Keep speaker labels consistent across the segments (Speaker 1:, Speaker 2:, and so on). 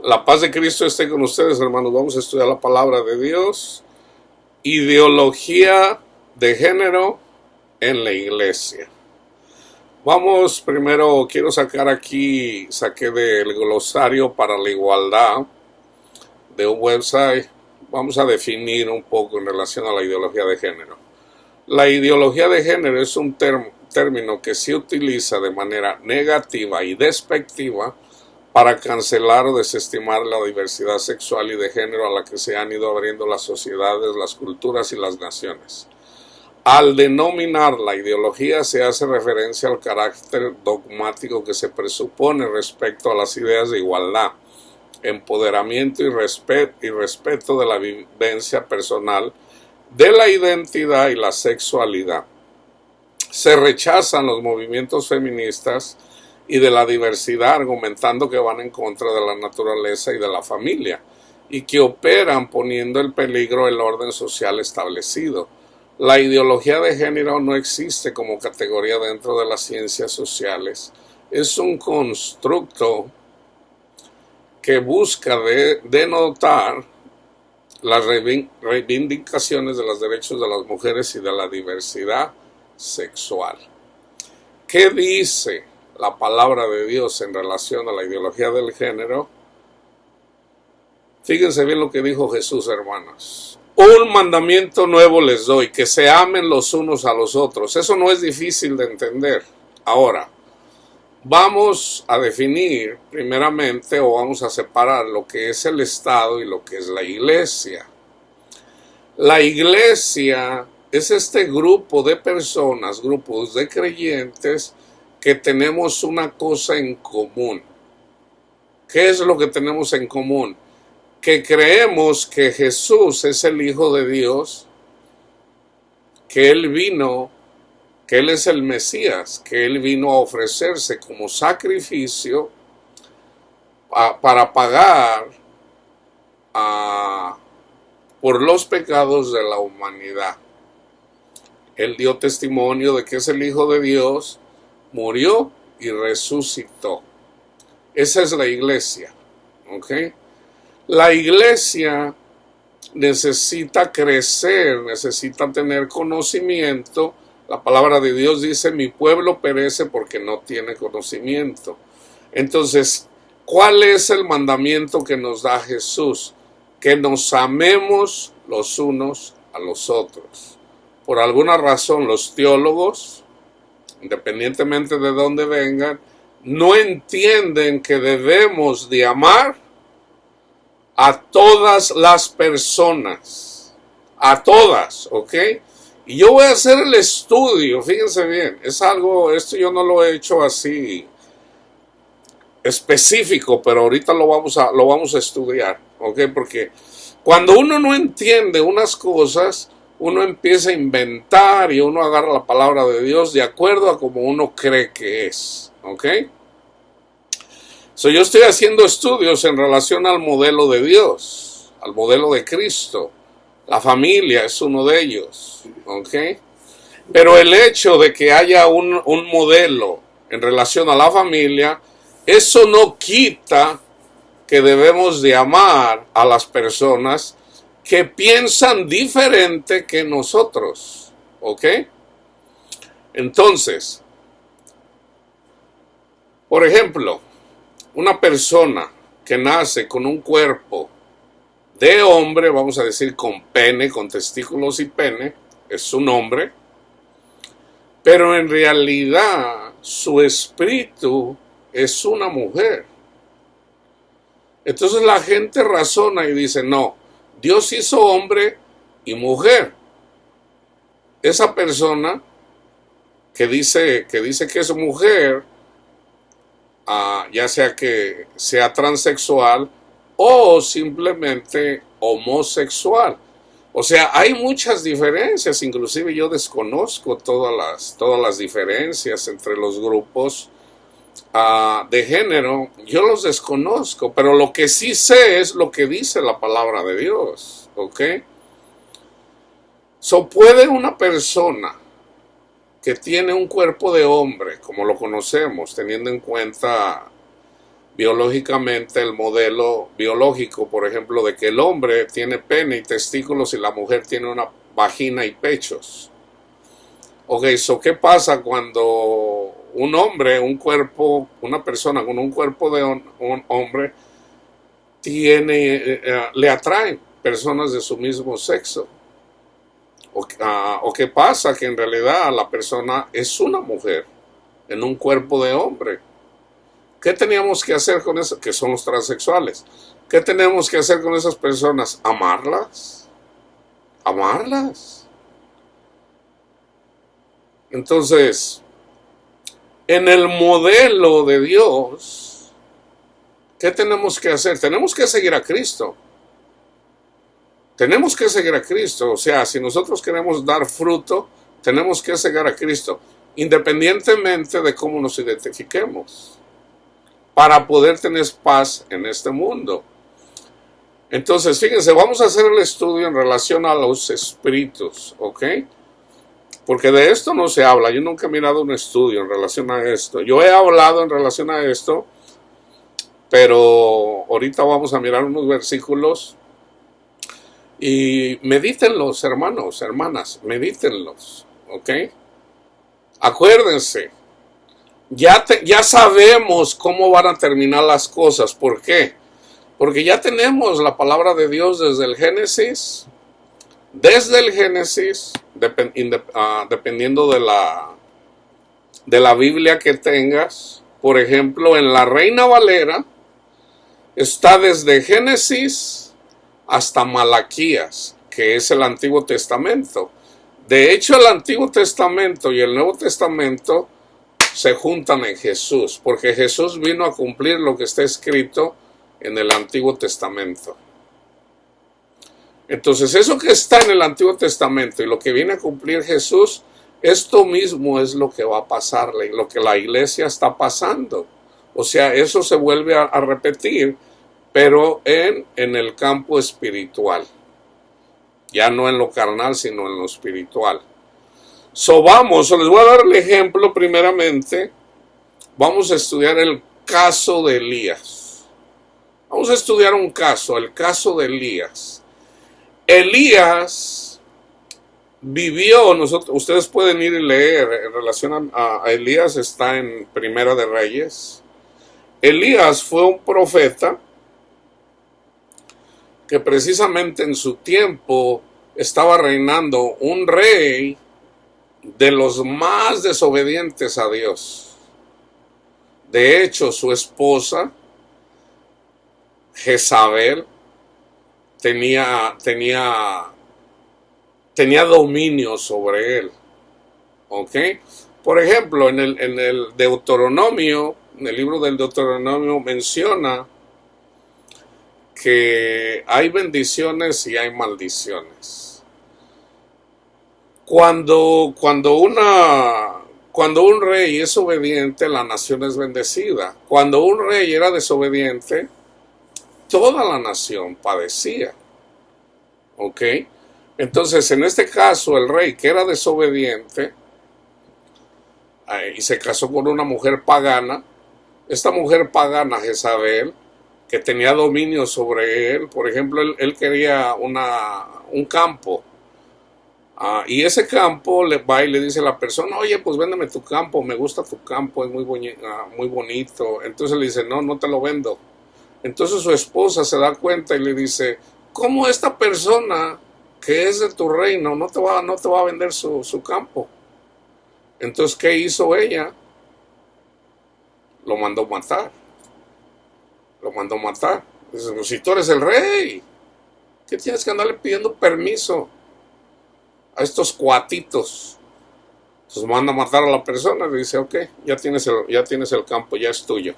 Speaker 1: La paz de Cristo esté con ustedes, hermanos. Vamos a estudiar la palabra de Dios. Ideología de género en la iglesia. Vamos primero, quiero sacar aquí, saqué del glosario para la igualdad de un website. Vamos a definir un poco en relación a la ideología de género. La ideología de género es un término que se utiliza de manera negativa y despectiva para cancelar o desestimar la diversidad sexual y de género a la que se han ido abriendo las sociedades, las culturas y las naciones. Al denominar la ideología se hace referencia al carácter dogmático que se presupone respecto a las ideas de igualdad, empoderamiento y respeto de la vivencia personal, de la identidad y la sexualidad. Se rechazan los movimientos feministas y de la diversidad, argumentando que van en contra de la naturaleza y de la familia, y que operan poniendo en peligro el orden social establecido. La ideología de género no existe como categoría dentro de las ciencias sociales. Es un constructo que busca denotar las reivindicaciones de los derechos de las mujeres y de la diversidad sexual. ¿Qué dice la palabra de Dios en relación a la ideología del género? Fíjense bien lo que dijo Jesús, hermanos. Un mandamiento nuevo les doy, que se amen los unos a los otros. Eso no es difícil de entender. Ahora, vamos a definir primeramente, o vamos a separar lo que es el Estado y lo que es la iglesia. La iglesia es este grupo de personas, grupos de creyentes que tenemos una cosa en común. ¿Qué es lo que tenemos en común? Que creemos que Jesús es el Hijo de Dios, que Él vino, que Él es el Mesías, que Él vino a ofrecerse como sacrificio para pagar por los pecados de la humanidad. Él dio testimonio de que es el Hijo de Dios, murió y resucitó. Esa es la iglesia, ¿ok? La iglesia necesita crecer, necesita tener conocimiento. La palabra de Dios dice, mi pueblo perece porque no tiene conocimiento. Entonces, ¿cuál es el mandamiento que nos da Jesús? Que nos amemos los unos a los otros. Por alguna razón, los teólogos, independientemente de dónde vengan, no entienden que debemos de amar a todas las personas, a todas, ¿ok? Y yo voy a hacer el estudio, fíjense bien, es algo, esto yo no lo he hecho así específico, pero ahorita lo vamos a estudiar, ¿ok? Porque cuando uno no entiende unas cosas, uno empieza a inventar y uno agarra la palabra de Dios de acuerdo a como uno cree que es, ¿ok? Yo estoy haciendo estudios en relación al modelo de Dios, al modelo de Cristo. La familia es uno de ellos, ¿ok? Pero el hecho de que haya un modelo en relación a la familia, eso no quita que debemos de amar a las personas que piensan diferente que nosotros, ¿ok? Entonces, por ejemplo, una persona que nace con un cuerpo de hombre, vamos a decir con pene, con testículos y pene, es un hombre, pero en realidad su espíritu es una mujer. Entonces la gente razona y dice, no, Dios hizo hombre y mujer. Esa persona que dice que es mujer, ya sea que sea transexual o simplemente homosexual. O sea, hay muchas diferencias, inclusive yo desconozco todas las diferencias entre los grupos de género, yo los desconozco, pero lo que sí sé es lo que dice la palabra de Dios, ¿ok? Puede una persona que tiene un cuerpo de hombre, como lo conocemos, teniendo en cuenta biológicamente el modelo biológico, por ejemplo, de que el hombre tiene pene y testículos y la mujer tiene una vagina y pechos. Ok, ¿qué pasa cuando un hombre, un cuerpo, una persona con un cuerpo de un hombre le atraen personas de su mismo sexo? ¿O qué pasa? Que en realidad la persona es una mujer en un cuerpo de hombre. ¿Qué teníamos que hacer con eso? Que son los transexuales. ¿Qué tenemos que hacer con esas personas? Amarlas. Amarlas. Entonces, en el modelo de Dios, ¿qué tenemos que hacer? Tenemos que seguir a Cristo. Tenemos que seguir a Cristo. O sea, si nosotros queremos dar fruto, tenemos que seguir a Cristo, independientemente de cómo nos identifiquemos, para poder tener paz en este mundo. Entonces, fíjense, vamos a hacer el estudio en relación a los espíritus, ¿ok? Porque de esto no se habla. Yo nunca he mirado un estudio en relación a esto. Yo he hablado en relación a esto, pero ahorita vamos a mirar unos versículos y medítenlos, hermanos, hermanas, medítenlos, ¿ok? Acuérdense, ya sabemos cómo van a terminar las cosas. ¿Por qué? Porque ya tenemos la palabra de Dios desde el Génesis. Desde el Génesis, dependiendo de la Biblia que tengas. Por ejemplo, en la Reina Valera está desde Génesis hasta Malaquías, que es el Antiguo Testamento. De hecho, el Antiguo Testamento y el Nuevo Testamento se juntan en Jesús, porque Jesús vino a cumplir lo que está escrito en el Antiguo Testamento. Entonces, eso que está en el Antiguo Testamento y lo que viene a cumplir Jesús, esto mismo es lo que va a pasarle, lo que la iglesia está pasando. O sea, eso se vuelve a repetir, pero en el campo espiritual. Ya no en lo carnal, sino en lo espiritual. Les voy a dar el ejemplo primeramente. Vamos a estudiar el caso de Elías. Vamos a estudiar un caso, el caso de Elías. Elías vivió, ustedes pueden ir y leer en relación a Elías, está en Primera de Reyes. Elías fue un profeta que precisamente en su tiempo estaba reinando un rey de los más desobedientes a Dios. De hecho, su esposa, Jezabel, tenía dominio sobre él. ¿Ok? Por ejemplo, en el Deuteronomio, en el libro del Deuteronomio menciona que hay bendiciones y hay maldiciones. Cuando un rey es obediente, la nación es bendecida. Cuando un rey era desobediente, toda la nación padecía. ¿Ok? Entonces, en este caso, el rey que era desobediente y se casó con una mujer pagana, esta mujer pagana, Jezabel, que tenía dominio sobre él. Por ejemplo, él quería un campo. Y ese campo le va y le dice a la persona, oye, pues véndeme tu campo, me gusta tu campo, es muy bonito. Entonces le dice, no te lo vendo. Entonces su esposa se da cuenta y le dice, ¿cómo esta persona que es de tu reino no te va a vender su campo? Entonces, ¿qué hizo ella? Lo mandó matar. Dice, pues, si tú eres el rey, ¿qué tienes que andarle pidiendo permiso a estos cuatitos? Entonces manda a matar a la persona y le dice, ok, ya tienes el campo, ya es tuyo.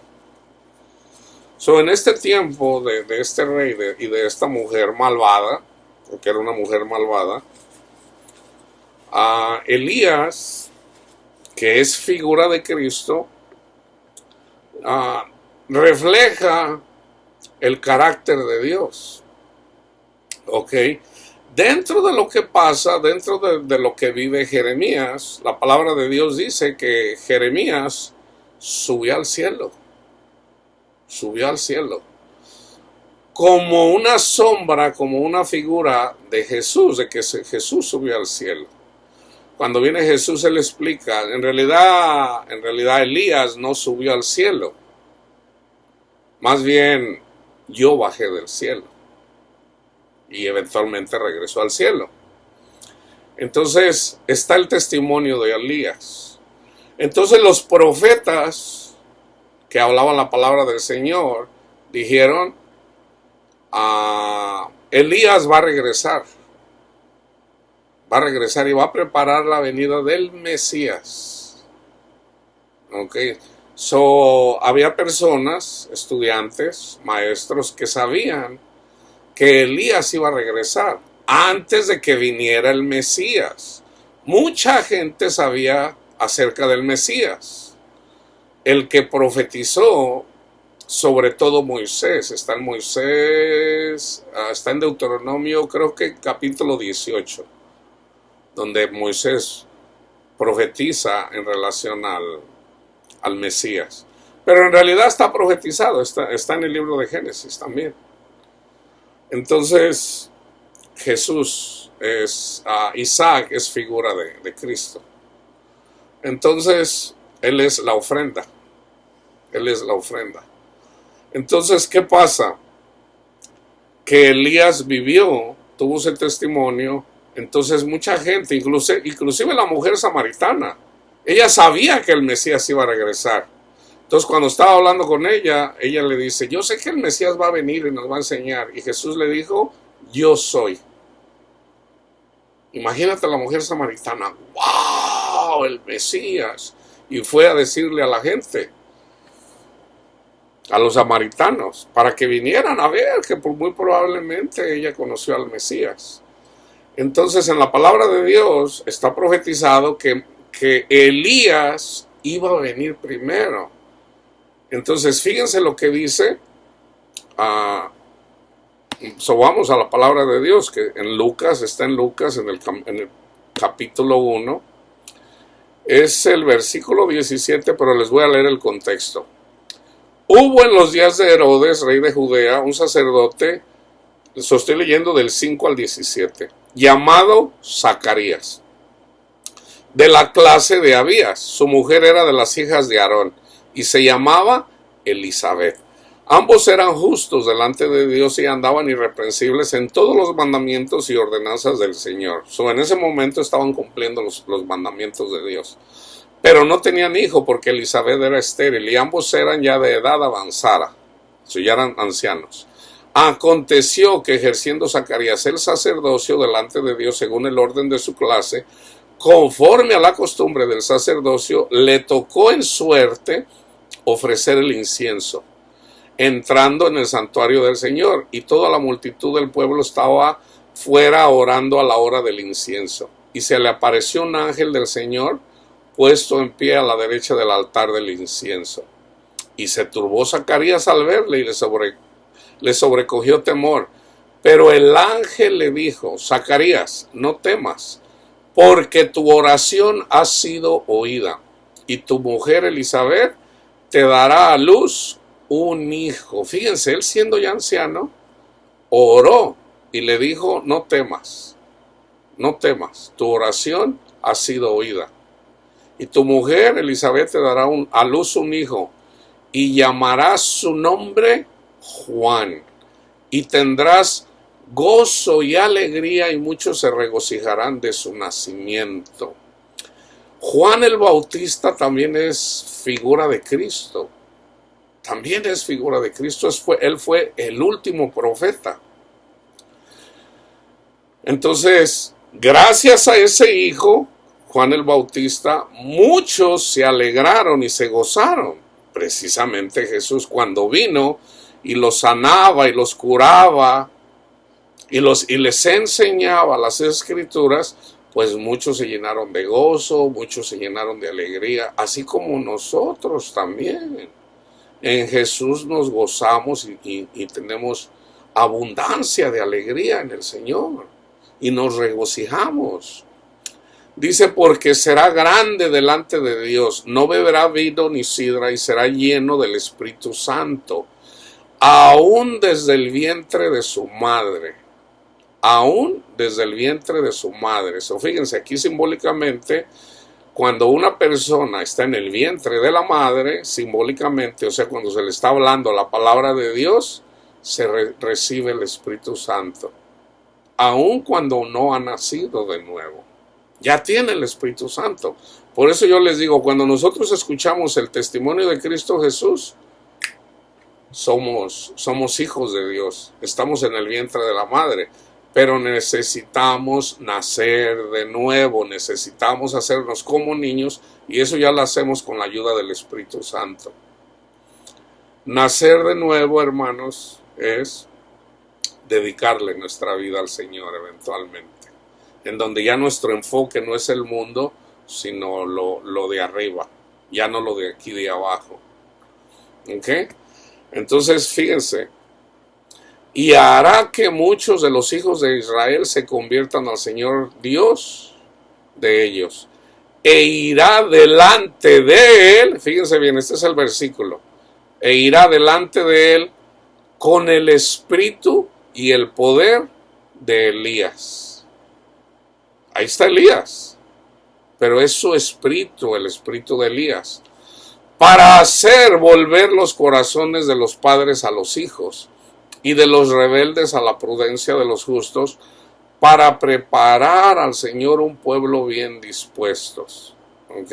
Speaker 1: En este tiempo de este rey y de esta mujer malvada, porque era una mujer malvada, Elías, que es figura de Cristo, refleja el carácter de Dios. ¿Ok? Dentro de lo que pasa, dentro de lo que vive Jeremías, la palabra de Dios dice que Jeremías subió al cielo. subió al cielo. Como una sombra, como una figura de Jesús, de que Jesús subió al cielo. Cuando viene Jesús, él explica, en realidad Elías no subió al cielo. Más bien, yo bajé del cielo. Y eventualmente regresó al cielo. Entonces, está el testimonio de Elías. Entonces, los profetas que hablaban la palabra del Señor, dijeron, Elías va a regresar y va a preparar la venida del Mesías. Ok, había personas, estudiantes, maestros, que sabían que Elías iba a regresar antes de que viniera el Mesías. Mucha gente sabía acerca del Mesías. El que profetizó, sobre todo Moisés, está en Deuteronomio, creo que capítulo 18, donde Moisés profetiza en relación al Mesías. Pero en realidad está profetizado, está en el libro de Génesis también. Entonces, Isaac es figura de Cristo. Entonces, él es la ofrenda. Entonces, ¿qué pasa? Que Elías vivió, tuvo ese testimonio. Entonces mucha gente, inclusive la mujer samaritana, ella sabía que el Mesías iba a regresar. Entonces cuando estaba hablando con ella le dice, yo sé que el Mesías va a venir y nos va a enseñar. Y Jesús le dijo, yo soy. Imagínate a la mujer samaritana, ¡wow! El Mesías. Y fue a decirle a la gente, a los samaritanos, para que vinieran a ver que muy probablemente ella conoció al Mesías. Entonces en la palabra de Dios está profetizado que Elías iba a venir primero. Entonces fíjense lo que dice, vamos a la palabra de Dios, que en Lucas, está en Lucas, en el capítulo 1, es el versículo 17, pero les voy a leer el contexto. Hubo en los días de Herodes, rey de Judea, un sacerdote, estoy leyendo del 5 al 17, llamado Zacarías, de la clase de Abías. Su mujer era de las hijas de Aarón y se llamaba Elizabeth. Ambos eran justos delante de Dios y andaban irreprensibles en todos los mandamientos y ordenanzas del Señor. En ese momento estaban cumpliendo los mandamientos de Dios. Pero no tenían hijo porque Elizabeth era estéril y ambos eran ya de edad avanzada. Ya eran ancianos. Aconteció que ejerciendo Zacarías el sacerdocio delante de Dios según el orden de su clase, conforme a la costumbre del sacerdocio, le tocó en suerte ofrecer el incienso, entrando en el santuario del Señor, y toda la multitud del pueblo estaba fuera orando a la hora del incienso. Y se le apareció un ángel del Señor, puesto en pie a la derecha del altar del incienso. Y se turbó Zacarías al verle y le sobrecogió temor. Pero el ángel le dijo, Zacarías, no temas, porque tu oración ha sido oída, y tu mujer Elizabeth te dará a luz un hijo. Fíjense, él siendo ya anciano, oró y le dijo, no temas, tu oración ha sido oída. Y tu mujer Elizabeth te dará a luz un hijo, y llamarás su nombre Juan, y tendrás gozo y alegría, y muchos se regocijarán de su nacimiento. Juan el Bautista también es figura de Cristo. Él fue el último profeta. Entonces, gracias a ese hijo, Juan el Bautista, muchos se alegraron y se gozaron. Precisamente Jesús, cuando vino y los sanaba y los curaba y les enseñaba las Escrituras, pues muchos se llenaron de gozo, muchos se llenaron de alegría, así como nosotros también. En Jesús nos gozamos y tenemos abundancia de alegría en el Señor y nos regocijamos. Dice, porque será grande delante de Dios, no beberá vino ni sidra y será lleno del Espíritu Santo aún desde el vientre de su madre. Aún desde el vientre de su madre. So, fíjense, aquí simbólicamente, cuando una persona está en el vientre de la madre, simbólicamente, o sea, cuando se le está hablando la palabra de Dios, se recibe el Espíritu Santo. Aún cuando no ha nacido de nuevo, ya tiene el Espíritu Santo. Por eso yo les digo, cuando nosotros escuchamos el testimonio de Cristo Jesús, somos hijos de Dios, estamos en el vientre de la madre, pero necesitamos nacer de nuevo, necesitamos hacernos como niños, y eso ya lo hacemos con la ayuda del Espíritu Santo. Nacer de nuevo, hermanos, es dedicarle nuestra vida al Señor eventualmente, en donde ya nuestro enfoque no es el mundo, sino lo de arriba, ya no lo de aquí de abajo. ¿Ok? Entonces, fíjense, y hará que muchos de los hijos de Israel se conviertan al Señor Dios de ellos, e irá delante de él, fíjense bien, este es el versículo, e irá delante de él con el espíritu y el poder de Elías. Ahí está Elías, pero es su espíritu, el espíritu de Elías, para hacer volver los corazones de los padres a los hijos y de los rebeldes a la prudencia de los justos, para preparar al Señor un pueblo bien dispuestos. ¿Ok?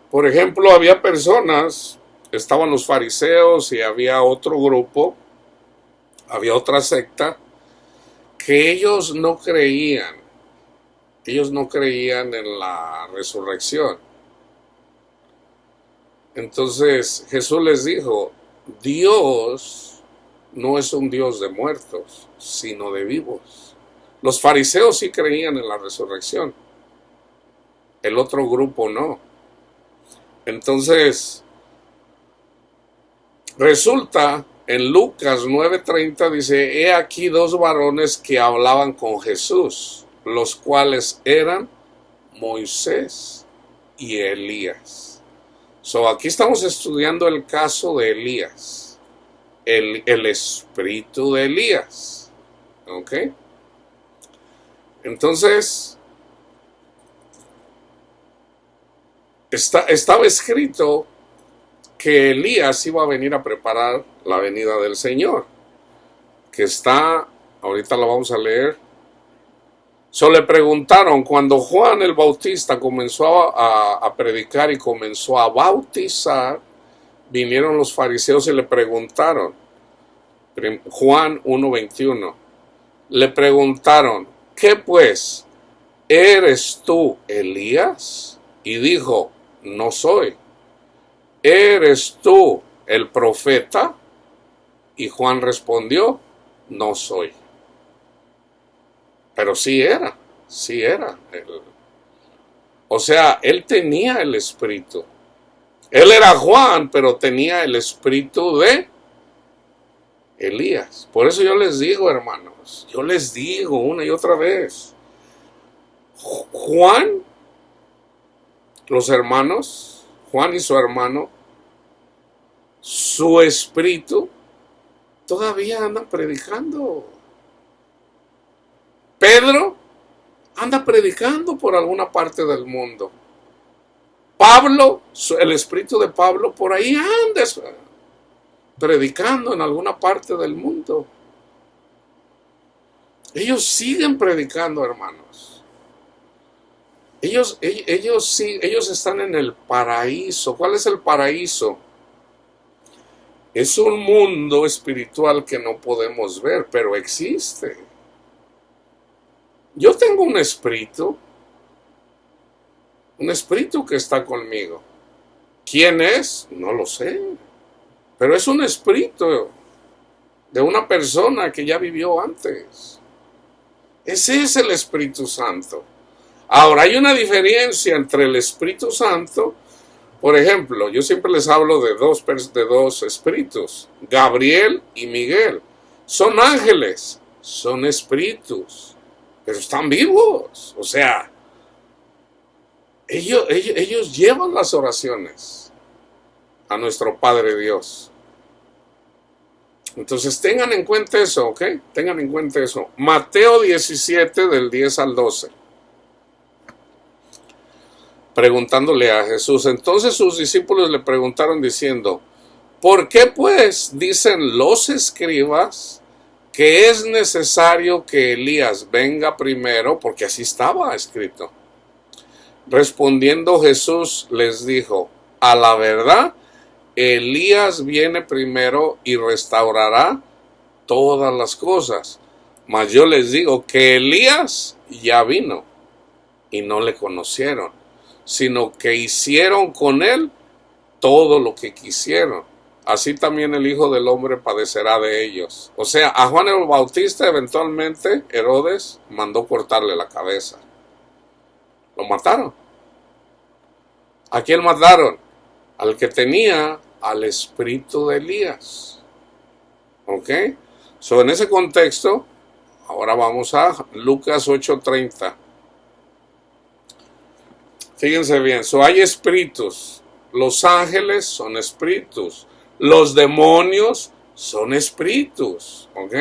Speaker 1: Por ejemplo, había personas, estaban los fariseos y había otro grupo, había otra secta, que ellos no creían en la resurrección. Entonces Jesús les dijo, Dios no es un Dios de muertos, sino de vivos. Los fariseos sí creían en la resurrección, el otro grupo no. Entonces, resulta, en Lucas 9:30 dice, he aquí dos varones que hablaban con Jesús, los cuales eran Moisés y Elías. Aquí estamos estudiando el caso de Elías, el espíritu de Elías. ¿Ok? Entonces, estaba escrito que Elías iba a venir a preparar la venida del Señor, que está, ahorita lo vamos a leer. Le preguntaron, cuando Juan el Bautista comenzó a predicar y comenzó a bautizar, vinieron los fariseos y le preguntaron, Juan 1:21, le preguntaron, ¿qué pues? ¿Eres tú Elías? Y dijo, no soy. ¿Eres tú el profeta? Y Juan respondió, no soy. Pero sí era. O sea, él tenía el espíritu. Él era Juan, pero tenía el espíritu de Elías. Por eso yo les digo, hermanos, yo les digo una y otra vez, Juan, los hermanos, Juan y su hermano, su espíritu, todavía andan predicando. Pedro anda predicando por alguna parte del mundo. Pablo, el espíritu de Pablo, por ahí anda predicando en alguna parte del mundo. Ellos siguen predicando, hermanos. Ellos están en el paraíso. ¿Cuál es el paraíso? Es un mundo espiritual que no podemos ver, pero existe. Yo tengo un espíritu que está conmigo. ¿Quién es? No lo sé. Pero es un espíritu de una persona que ya vivió antes. Ese es el Espíritu Santo. Ahora, hay una diferencia entre el Espíritu Santo. Por ejemplo, yo siempre les hablo de dos espíritus, Gabriel y Miguel. Son ángeles, son espíritus, pero están vivos. O sea, ellos llevan las oraciones a nuestro Padre Dios. Entonces tengan en cuenta eso, ¿ok? Tengan en cuenta eso. Mateo 17 del 10 al 12. Preguntándole a Jesús. Entonces sus discípulos le preguntaron diciendo, ¿por qué pues dicen los escribas que es necesario que Elías venga primero? Porque así estaba escrito. Respondiendo Jesús les dijo, a la verdad, Elías viene primero y restaurará todas las cosas. Mas yo les digo que Elías ya vino y no le conocieron, sino que hicieron con él todo lo que quisieron. Así también el Hijo del Hombre padecerá de ellos. O sea, a Juan el Bautista eventualmente Herodes mandó cortarle la cabeza. Lo mataron. ¿A quién mataron? Al que tenía al espíritu de Elías. ¿Ok? So, en ese contexto, ahora vamos a Lucas 8:30. Fíjense bien, hay espíritus. Los ángeles son espíritus. Los demonios son espíritus. ¿Ok?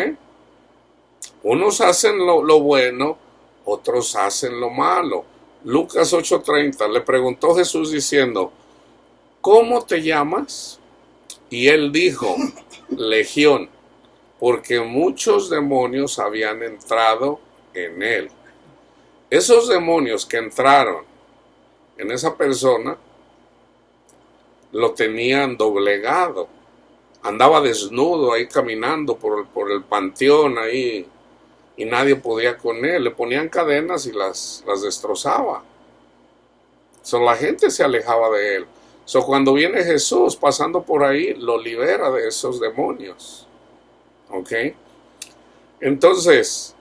Speaker 1: Unos hacen lo bueno, otros hacen lo malo. Lucas 8:30, le preguntó Jesús diciendo, ¿cómo te llamas? Y él dijo, Legión, porque muchos demonios habían entrado en él. Esos demonios que entraron en esa persona lo tenían doblegado. Andaba desnudo ahí caminando por el panteón ahí y nadie podía con él. Le ponían cadenas y las destrozaba. La gente se alejaba de él. Cuando viene Jesús pasando por ahí, lo libera de esos demonios. ¿Ok? Entonces,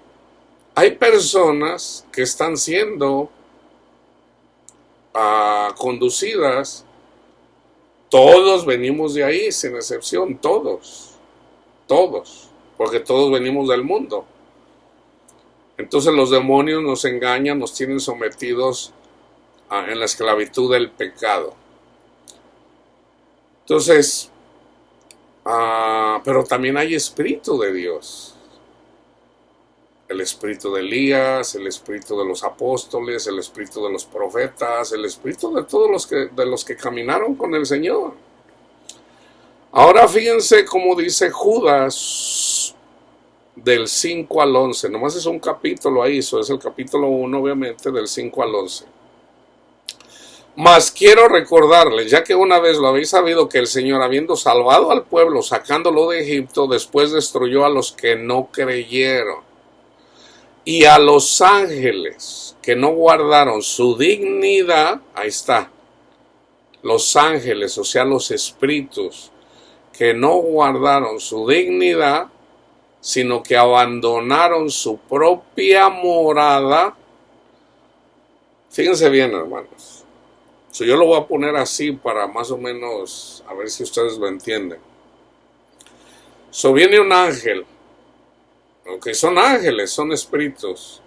Speaker 1: hay personas que están siendo conducidas. Todos venimos de ahí, sin excepción, todos, porque todos venimos del mundo. Entonces los demonios nos engañan, nos tienen sometidos en la esclavitud del pecado. Entonces, pero también hay espíritu de Dios. El espíritu de Elías, el espíritu de los apóstoles, el espíritu de los profetas, el espíritu de todos los que caminaron con el Señor. Ahora fíjense cómo dice Judas del 5 al 11. Nomás es un capítulo ahí, eso es el capítulo 1 obviamente del 5 al 11. Mas quiero recordarles, ya que una vez lo habéis sabido, que el Señor, habiendo salvado al pueblo, sacándolo de Egipto, después destruyó a los que no creyeron. Y a los ángeles que no guardaron su dignidad, ahí está, los ángeles, o sea, los espíritus, que no guardaron su dignidad, sino que abandonaron su propia morada. Fíjense bien, hermanos. Yo lo voy a poner así para más o menos, a ver si ustedes lo entienden. Viene un ángel. Ok, son ángeles, son espíritus.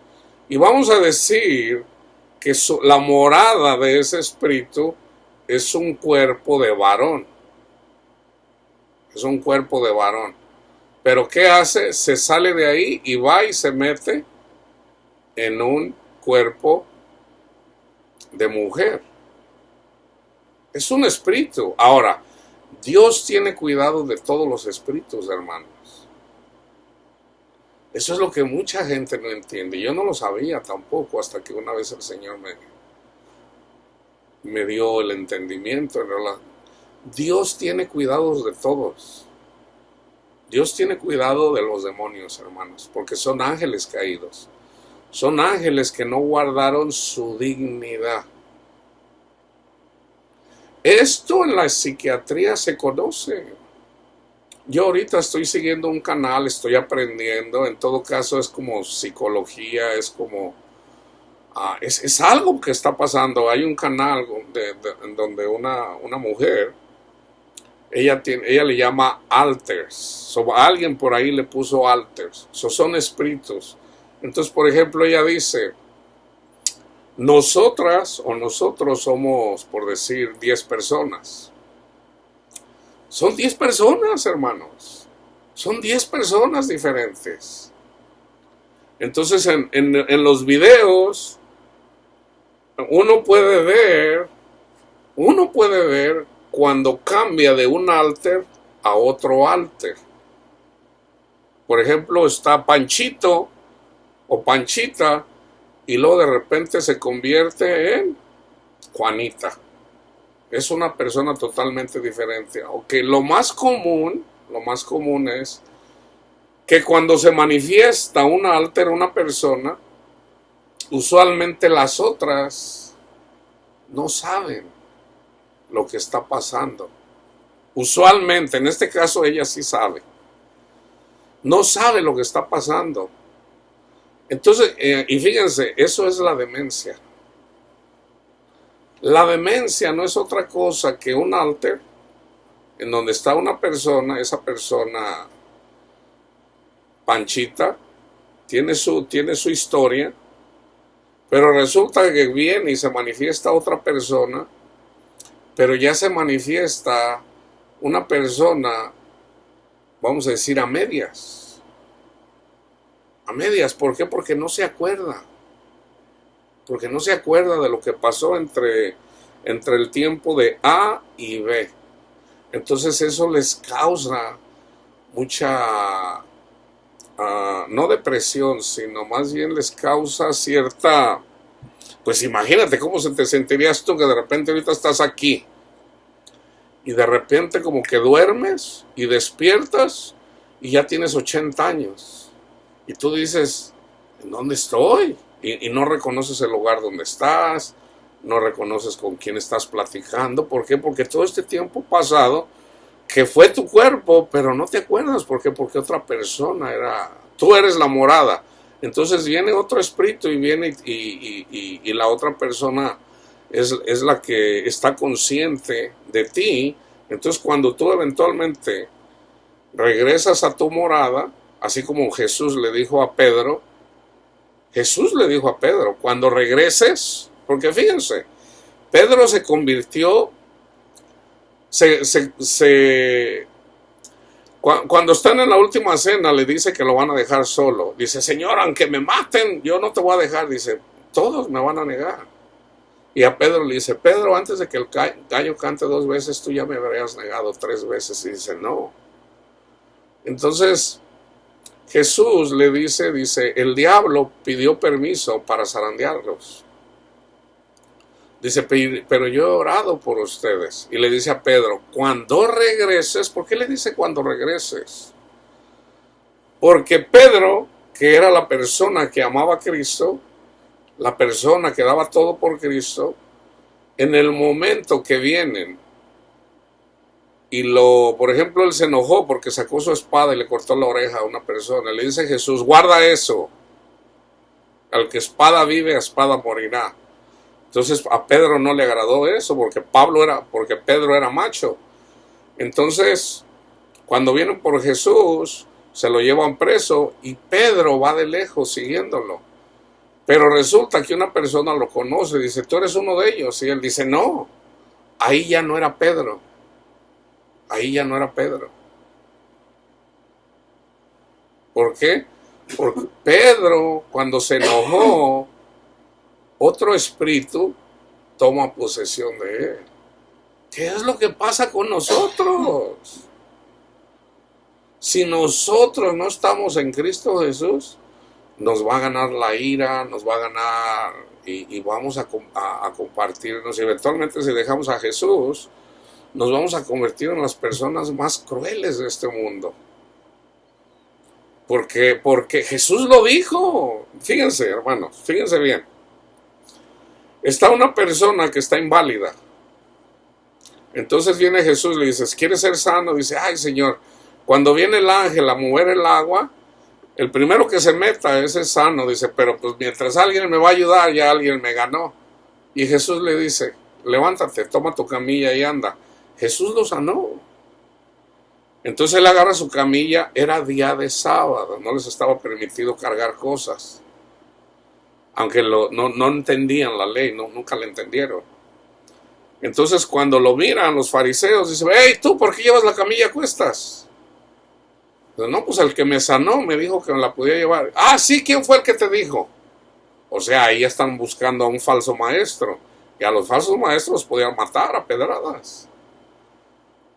Speaker 1: Y vamos a decir que la morada de ese espíritu es un cuerpo de varón. Es un cuerpo de varón. Pero ¿qué hace? Se sale de ahí y va y se mete en un cuerpo de mujer. Es un espíritu. Ahora, Dios tiene cuidado de todos los espíritus, hermanos. Eso es lo que mucha gente no entiende. Yo no lo sabía tampoco hasta que una vez el Señor me dio el entendimiento. Dios tiene cuidado de todos. Dios tiene cuidado de los demonios, hermanos, porque son ángeles caídos. Son ángeles que no guardaron su dignidad. Esto en la psiquiatría se conoce. Yo ahorita estoy siguiendo un canal, estoy aprendiendo. En todo caso es como psicología, es como... es algo que está pasando. Hay un canal donde una mujer, ella le llama alters. Alguien por ahí le puso alters. Son espíritus. Entonces, por ejemplo, ella dice, nosotras o nosotros somos, por decir, 10 personas. Son 10 personas, hermanos. Son 10 personas diferentes. Entonces en los videos uno puede ver cuando cambia de un alter a otro alter. Por ejemplo, está Panchito o Panchita y luego de repente se convierte en Juanita. Es una persona totalmente diferente. Aunque lo más común es que cuando se manifiesta un alter, una persona, usualmente las otras no saben lo que está pasando. Usualmente, en este caso ella sí sabe. No sabe lo que está pasando. Entonces, y fíjense, eso es la demencia. La demencia no es otra cosa que un alter en donde está una persona, esa persona Panchita, tiene su historia, pero resulta que viene y se manifiesta otra persona, pero ya se manifiesta una persona, vamos a decir, a medias. A medias, ¿por qué? Porque no se acuerda. Porque no se acuerda de lo que pasó entre el tiempo de A y B. Entonces eso les causa mucha, no depresión, sino más bien les causa cierta, pues imagínate cómo se te sentirías tú que de repente ahorita estás aquí y de repente como que duermes y despiertas y ya tienes 80 años y tú dices, ¿en dónde estoy? Y no reconoces el lugar donde estás, no reconoces con quién estás platicando. ¿Por qué? Porque todo este tiempo pasado, que fue tu cuerpo, pero no te acuerdas. ¿Por qué? Porque otra persona era, tú eres la morada. Entonces viene otro espíritu y viene y la otra persona es la que está consciente de ti. Entonces cuando tú eventualmente regresas a tu morada, así como Jesús le dijo a Pedro, cuando regreses, porque fíjense, Pedro se convirtió, cuando están en la última cena le dice que lo van a dejar solo. Dice, Señor, aunque me maten, yo no te voy a dejar. Dice, todos me van a negar. Y a Pedro le dice, Pedro, antes de que el gallo cante 2 veces, tú ya me habrías negado 3 veces. Y dice, no. Entonces Jesús le dice, el diablo pidió permiso para zarandearlos. Dice, pero yo he orado por ustedes. Y le dice a Pedro, cuando regreses, ¿por qué le dice cuando regreses? Porque Pedro, que era la persona que amaba a Cristo, la persona que daba todo por Cristo, en el momento que vienen por ejemplo, él se enojó porque sacó su espada y le cortó la oreja a una persona. Le dice Jesús, guarda eso. Al que espada vive, a espada morirá. Entonces a Pedro no le agradó eso porque Pedro era macho. Entonces, cuando vienen por Jesús, se lo llevan preso y Pedro va de lejos siguiéndolo. Pero resulta que una persona lo conoce y dice, tú eres uno de ellos. Y él dice, no, ahí ya no era Pedro. Ahí ya no era Pedro. ¿Por qué? Porque Pedro, cuando se enojó, otro espíritu toma posesión de él. ¿Qué es lo que pasa con nosotros? Si nosotros no estamos en Cristo Jesús, nos va a ganar la ira, nos va a ganar y vamos a compartirnos. Y eventualmente, si dejamos a Jesús, nos vamos a convertir en las personas más crueles de este mundo. Porque Jesús lo dijo. Fíjense, hermanos, fíjense bien. Está una persona que está inválida. Entonces viene Jesús y le dice, ¿quieres ser sano? Dice, ay Señor, cuando viene el ángel a mover el agua, el primero que se meta ese es sano. Dice, pero pues mientras alguien me va a ayudar, ya alguien me ganó. Y Jesús le dice, levántate, toma tu camilla y anda. Jesús lo sanó. Entonces él agarra su camilla, era día de sábado, no les estaba permitido cargar cosas. Aunque no entendían la ley, nunca la entendieron. Entonces cuando lo miran los fariseos, dicen, hey, tú, ¿por qué llevas la camilla a cuestas? No, pues el que me sanó me dijo que me la podía llevar. Ah, sí, ¿quién fue el que te dijo? O sea, ahí están buscando a un falso maestro. Y a los falsos maestros podían matar a pedradas.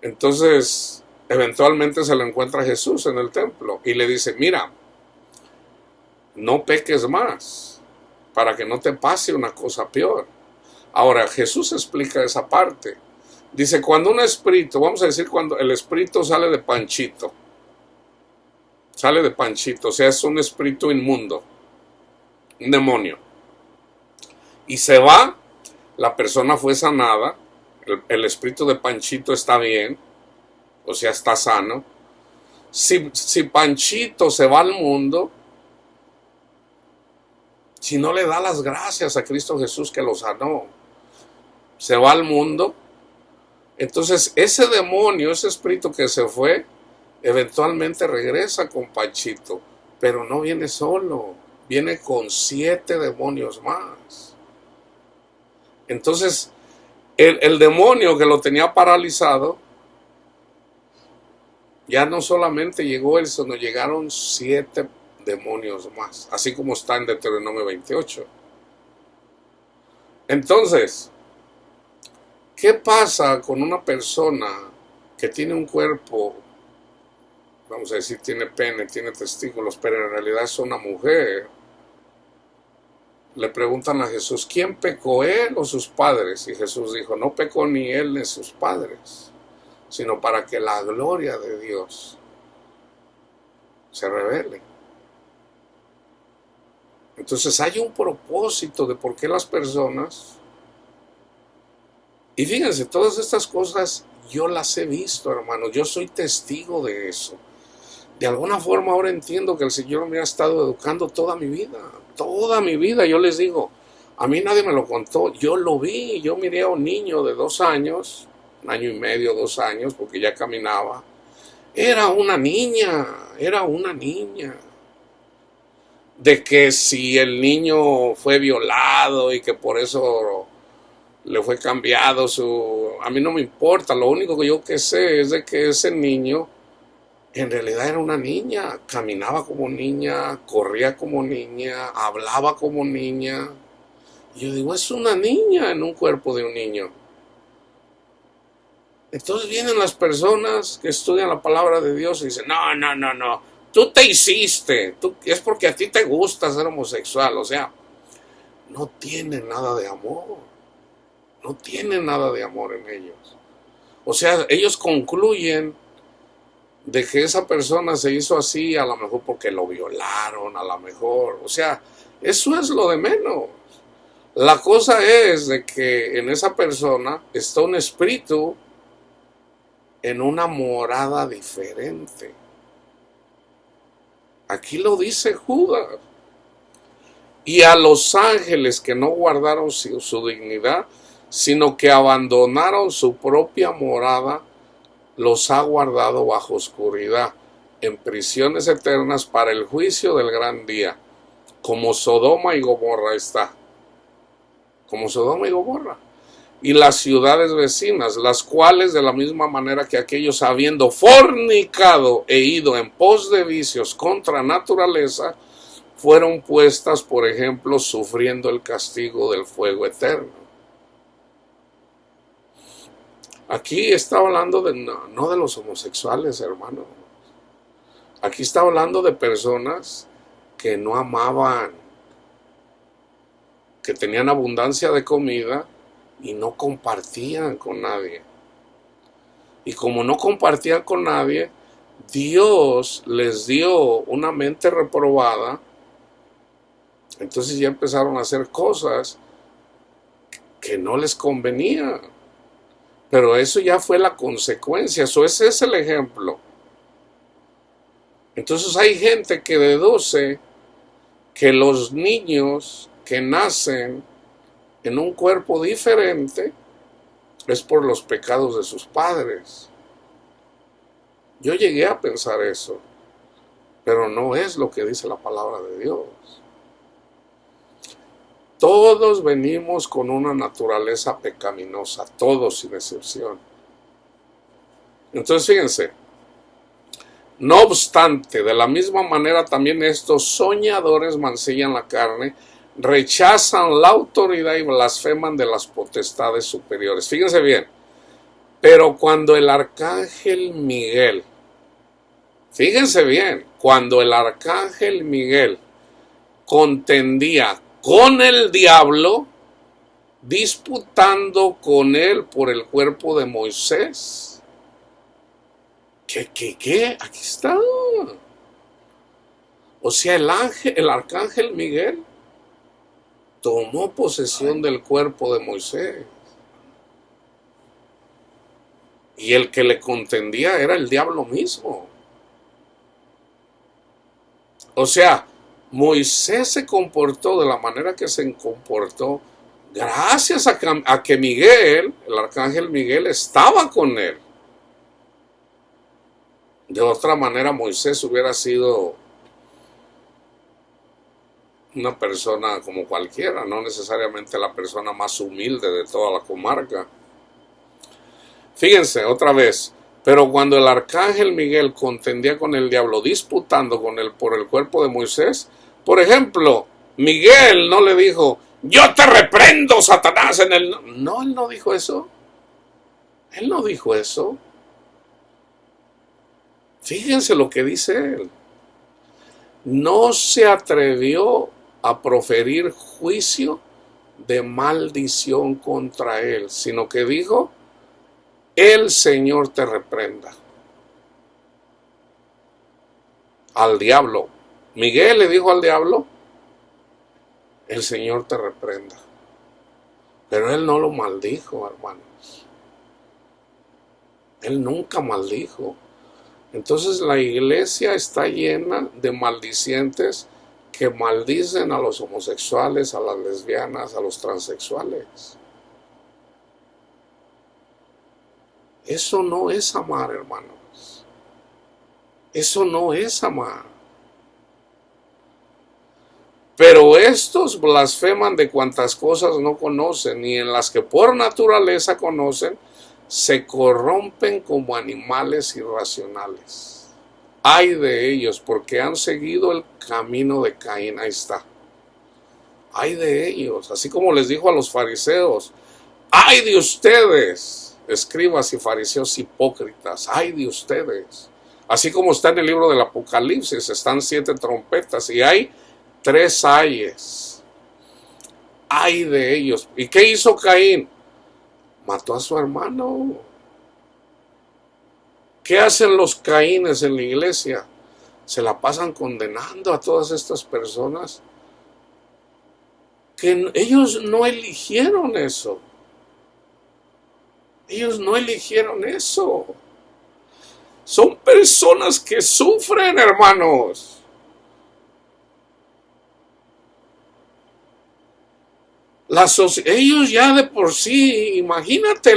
Speaker 1: Entonces, eventualmente se le encuentra a Jesús en el templo y le dice, mira, no peques más para que no te pase una cosa peor. Ahora, Jesús explica esa parte. Dice, cuando un espíritu, vamos a decir cuando el espíritu sale de Panchito, o sea, es un espíritu inmundo, un demonio, y se va, la persona fue sanada, el espíritu de Panchito está bien, o sea, está sano. Si Panchito se va al mundo, si no le da las gracias a Cristo Jesús que lo sanó, se va al mundo, entonces ese demonio, ese espíritu que se fue, eventualmente regresa con Panchito, pero no viene solo, viene con 7 demonios más. Entonces, el demonio que lo tenía paralizado, ya no solamente llegó él, sino llegaron 7 demonios más, así como está en Deuteronomio 28. Entonces, ¿qué pasa con una persona que tiene un cuerpo, vamos a decir, tiene pene, tiene testículos, pero en realidad es una mujer? Le preguntan a Jesús, ¿quién pecó, él o sus padres? Y Jesús dijo, no pecó ni él ni sus padres, sino para que la gloria de Dios se revele. Entonces hay un propósito de por qué las personas, y fíjense, todas estas cosas yo las he visto, hermanos, yo soy testigo de eso. De alguna forma ahora entiendo que el Señor me ha estado educando toda mi vida, yo les digo, a mí nadie me lo contó, yo lo vi, yo miré a un niño de 2 años, 1 año y medio, 2 años, porque ya caminaba, era una niña, de que si el niño fue violado y que por eso le fue cambiado a mí no me importa, lo único que yo sé es de que ese niño en realidad era una niña, caminaba como niña, corría como niña, hablaba como niña. Y yo digo, es una niña en un cuerpo de un niño. Entonces vienen las personas que estudian la palabra de Dios y dicen, no, tú te hiciste, es porque a ti te gusta ser homosexual. O sea, no tienen nada de amor, no tienen nada de amor en ellos. O sea, ellos concluyen de que esa persona se hizo así, a lo mejor porque lo violaron, a lo mejor, o sea, eso es lo de menos. La cosa es de que en esa persona está un espíritu en una morada diferente. Aquí lo dice Judas. Y a los ángeles que no guardaron su dignidad, sino que abandonaron su propia morada, los ha guardado bajo oscuridad, en prisiones eternas para el juicio del gran día, como Sodoma y Gomorra está. Como Sodoma y Gomorra. Y las ciudades vecinas, las cuales de la misma manera que aquellos habiendo fornicado e ido en pos de vicios contra naturaleza, fueron puestas, por ejemplo, sufriendo el castigo del fuego eterno. Aquí está hablando no de los homosexuales, hermano. Aquí está hablando de personas que no amaban, que tenían abundancia de comida y no compartían con nadie. Y como no compartían con nadie, Dios les dio una mente reprobada. Entonces ya empezaron a hacer cosas que no les convenían. Pero eso ya fue la consecuencia, ese es el ejemplo. Entonces hay gente que deduce que los niños que nacen en un cuerpo diferente es por los pecados de sus padres. Yo llegué a pensar eso, pero no es lo que dice la palabra de Dios. Todos venimos con una naturaleza pecaminosa, todos sin excepción. Entonces fíjense, No obstante, de la misma manera también estos soñadores mancillan la carne, rechazan la autoridad y blasfeman de las potestades superiores. Fíjense bien, pero cuando el arcángel Miguel, fíjense bien, cuando el arcángel Miguel contendía con el diablo, disputando con él por el cuerpo de Moisés. ¿Qué? Aquí está. O sea, el arcángel Miguel tomó posesión del cuerpo de Moisés. Y el que le contendía era el diablo mismo. O sea, Moisés se comportó de la manera que se comportó gracias a que Miguel, el arcángel Miguel, estaba con él. De otra manera, Moisés hubiera sido una persona como cualquiera, no necesariamente la persona más humilde de toda la comarca. Fíjense, otra vez, pero cuando el arcángel Miguel contendía con el diablo, disputando con él por el cuerpo de Moisés, por ejemplo, Miguel no le dijo, yo te reprendo, Satanás, en el... No, él no dijo eso. Él no dijo eso. Fíjense lo que dice él. No se atrevió a proferir juicio de maldición contra él, sino que dijo, el Señor te reprenda. Al diablo. Miguel le dijo al diablo, el Señor te reprenda. Pero él no lo maldijo, hermanos. Él nunca maldijo. Entonces la iglesia está llena de maldicientes que maldicen a los homosexuales, a las lesbianas, a los transexuales. Eso no es amar, hermanos. Eso no es amar. Pero estos blasfeman de cuantas cosas no conocen, y en las que por naturaleza conocen, se corrompen como animales irracionales. Ay de ellos, porque han seguido el camino de Caín. Ahí está. Ay de ellos, así como les dijo a los fariseos, ay de ustedes, escribas y fariseos hipócritas, ay de ustedes. Así como está en el libro del Apocalipsis, están 7 trompetas y hay 3 ayes. Ay de ellos. ¿Y qué hizo Caín? Mató a su hermano. ¿Qué hacen los caínes en la iglesia? Se la pasan condenando a todas estas personas que ellos no eligieron eso. Ellos no eligieron eso. Son personas que sufren, hermanos. Ellos ya de por sí, imagínate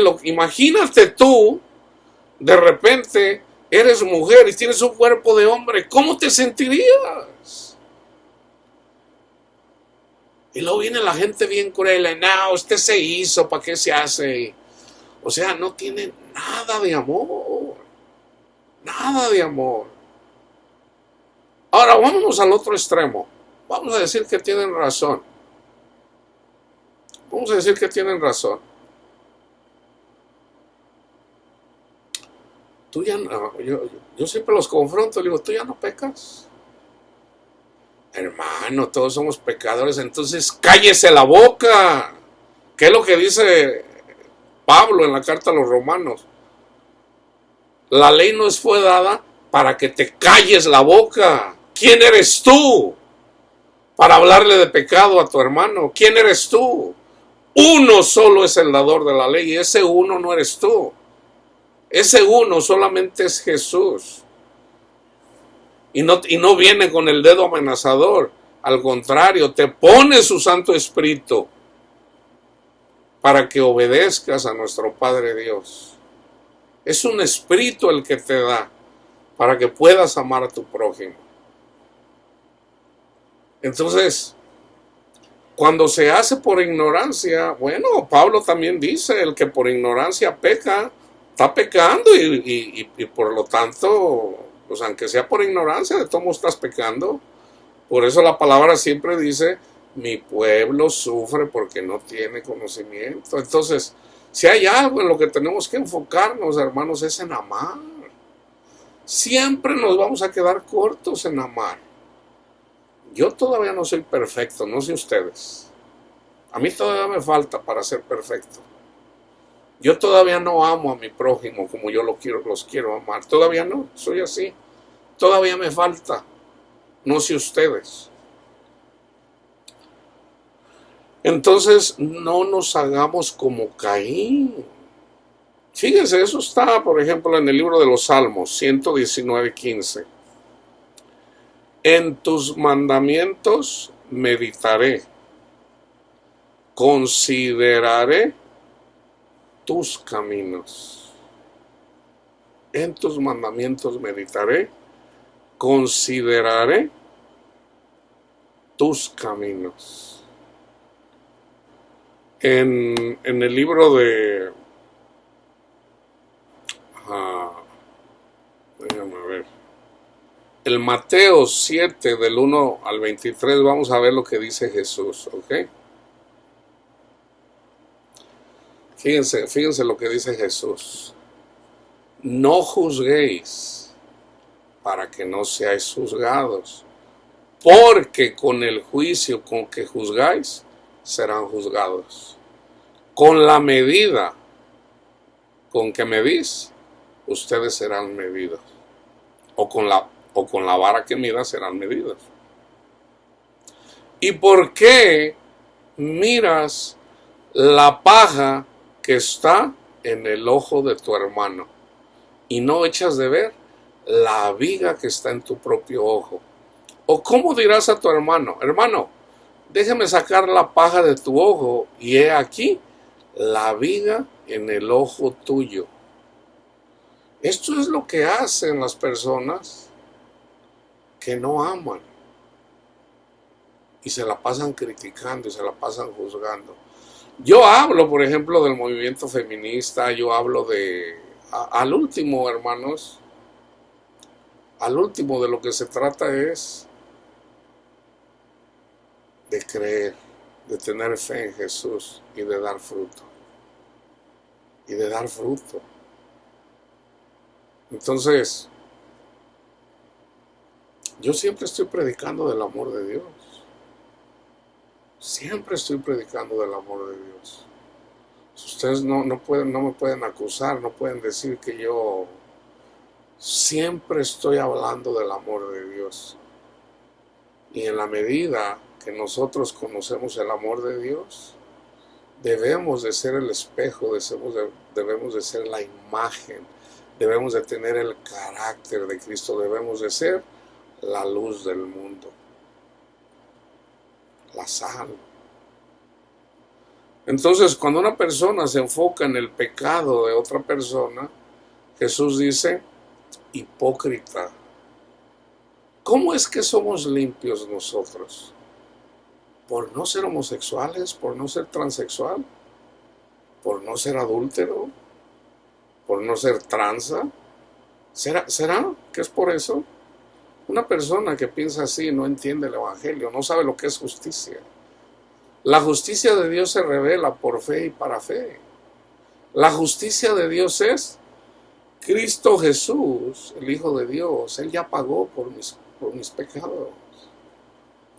Speaker 1: tú, de repente eres mujer y tienes un cuerpo de hombre, ¿cómo te sentirías? Y luego viene la gente bien cruel, no, usted se hizo, ¿para qué se hace? O sea, no tiene nada de amor, nada de amor. Ahora vámonos al otro extremo, vamos a decir que tienen razón. Vamos a decir que tienen razón. Tú ya no, yo siempre los confronto, le digo, tú ya no pecas. Hermano, todos somos pecadores, entonces cállese la boca. ¿Qué es lo que dice Pablo en la carta a los Romanos? La ley nos fue dada para que te calles la boca. ¿Quién eres tú para hablarle de pecado a tu hermano? ¿Quién eres tú? Uno solo es el dador de la ley y ese uno no eres tú. Ese uno solamente es Jesús. Y no viene con el dedo amenazador. Al contrario, te pone su Santo Espíritu para que obedezcas a nuestro Padre Dios. Es un espíritu el que te da para que puedas amar a tu prójimo. Entonces, cuando se hace por ignorancia, bueno, Pablo también dice, el que por ignorancia peca, está pecando y por lo tanto Pues aunque sea por ignorancia, de todo modo estás pecando. Por eso la palabra siempre dice, mi pueblo sufre porque no tiene conocimiento. Entonces, si hay algo en lo que tenemos que enfocarnos, hermanos, es en amar. Siempre nos vamos a quedar cortos en amar. Yo todavía no soy perfecto, no sé ustedes. A mí todavía me falta para ser perfecto. Yo todavía no amo a mi prójimo como yo los quiero amar. Todavía no, soy así. Todavía me falta. No sé ustedes. Entonces, no nos hagamos como Caín. Fíjense, eso está, por ejemplo, en el libro de los Salmos, 119:15. En tus mandamientos meditaré, consideraré tus caminos. En tus mandamientos meditaré, consideraré tus caminos. En el libro de... déjame ver. El Mateo 7, del 1 al 23, vamos a ver lo que dice Jesús, ¿ok? Fíjense lo que dice Jesús. No juzguéis para que no seáis juzgados, porque con el juicio con que juzgáis, serán juzgados. Con la medida con que medís, ustedes serán medidos. O con la vara que mida serán medidos. ¿Y por qué miras la paja que está en el ojo de tu hermano y no echas de ver la viga que está en tu propio ojo? ¿O cómo dirás a tu hermano, hermano, déjame sacar la paja de tu ojo y he aquí la viga en el ojo tuyo? Esto es lo que hacen las personas que no aman y se la pasan criticando y se la pasan juzgando. Yo hablo, por ejemplo, del movimiento feminista, yo hablo al último, hermanos, al último de lo que se trata es de creer, de tener fe en Jesús y de dar fruto. Y de dar fruto. Entonces, yo siempre estoy predicando del amor de Dios. Siempre estoy predicando del amor de Dios. Ustedes no me pueden acusar, no pueden decir que yo siempre estoy hablando del amor de Dios. Y en la medida que nosotros conocemos el amor de Dios, debemos de ser el espejo, debemos de ser la imagen, debemos de tener el carácter de Cristo, debemos de ser la luz del mundo, la sal. Entonces, cuando una persona se enfoca en el pecado de otra persona, Jesús dice, hipócrita. ¿Cómo es que somos limpios nosotros? ¿Por no ser homosexuales? ¿Por no ser transexual? ¿Por no ser adúltero? ¿Por no ser tranza? ¿Será que es por eso? Una persona que piensa así no entiende el evangelio, no sabe lo que es justicia. La justicia de Dios se revela por fe y para fe. La justicia de Dios es Cristo Jesús, el Hijo de Dios. Él ya pagó por mis pecados.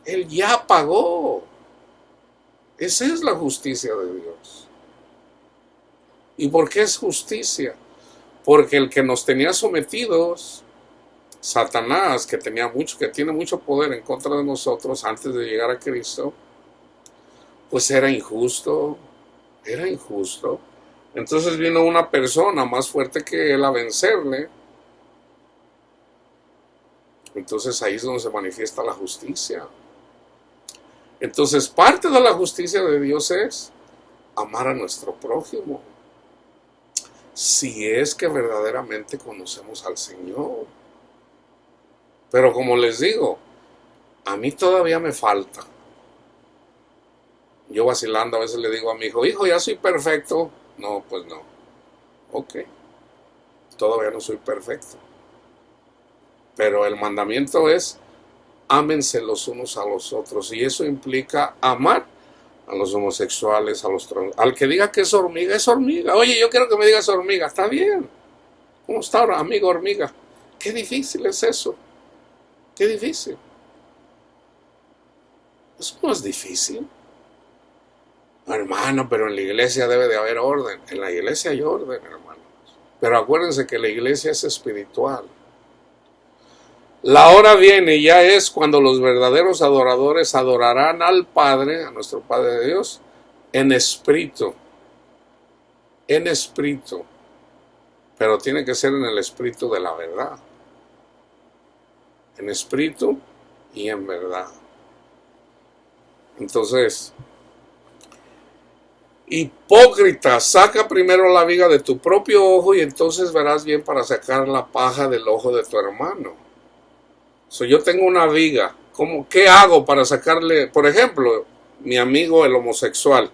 Speaker 1: Él ya pagó. Esa es la justicia de Dios. ¿Y por qué es justicia? Porque el que nos tenía sometidos, Satanás, que tiene mucho poder en contra de nosotros antes de llegar a Cristo, pues era injusto. Entonces vino una persona más fuerte que él a vencerle. Entonces ahí es donde se manifiesta la justicia. Entonces parte de la justicia de Dios es amar a nuestro prójimo. Si es que verdaderamente conocemos al Señor. Pero como les digo, a mí todavía me falta. Yo vacilando a veces le digo a mi hijo, ya soy perfecto. No, pues no. Ok. Todavía no soy perfecto. Pero el mandamiento es: ámense los unos a los otros. Y eso implica amar a los homosexuales, al que diga que es hormiga, es hormiga. Oye, yo quiero que me digas hormiga. Está bien. ¿Cómo está ahora, amigo hormiga? Qué difícil es eso. Qué difícil. Eso no es difícil. Hermano, pero en la iglesia debe de haber orden. En la iglesia hay orden, hermanos. Pero acuérdense que la iglesia es espiritual. La hora viene y ya es cuando los verdaderos adoradores adorarán al Padre, a nuestro Padre de Dios, en espíritu. En espíritu. Pero tiene que ser en el espíritu de la verdad. En espíritu y en verdad. Entonces, hipócrita, saca primero la viga de tu propio ojo y entonces verás bien para sacar la paja del ojo de tu hermano. Yo tengo una viga. ¿Qué hago para sacarle? Por ejemplo, mi amigo el homosexual.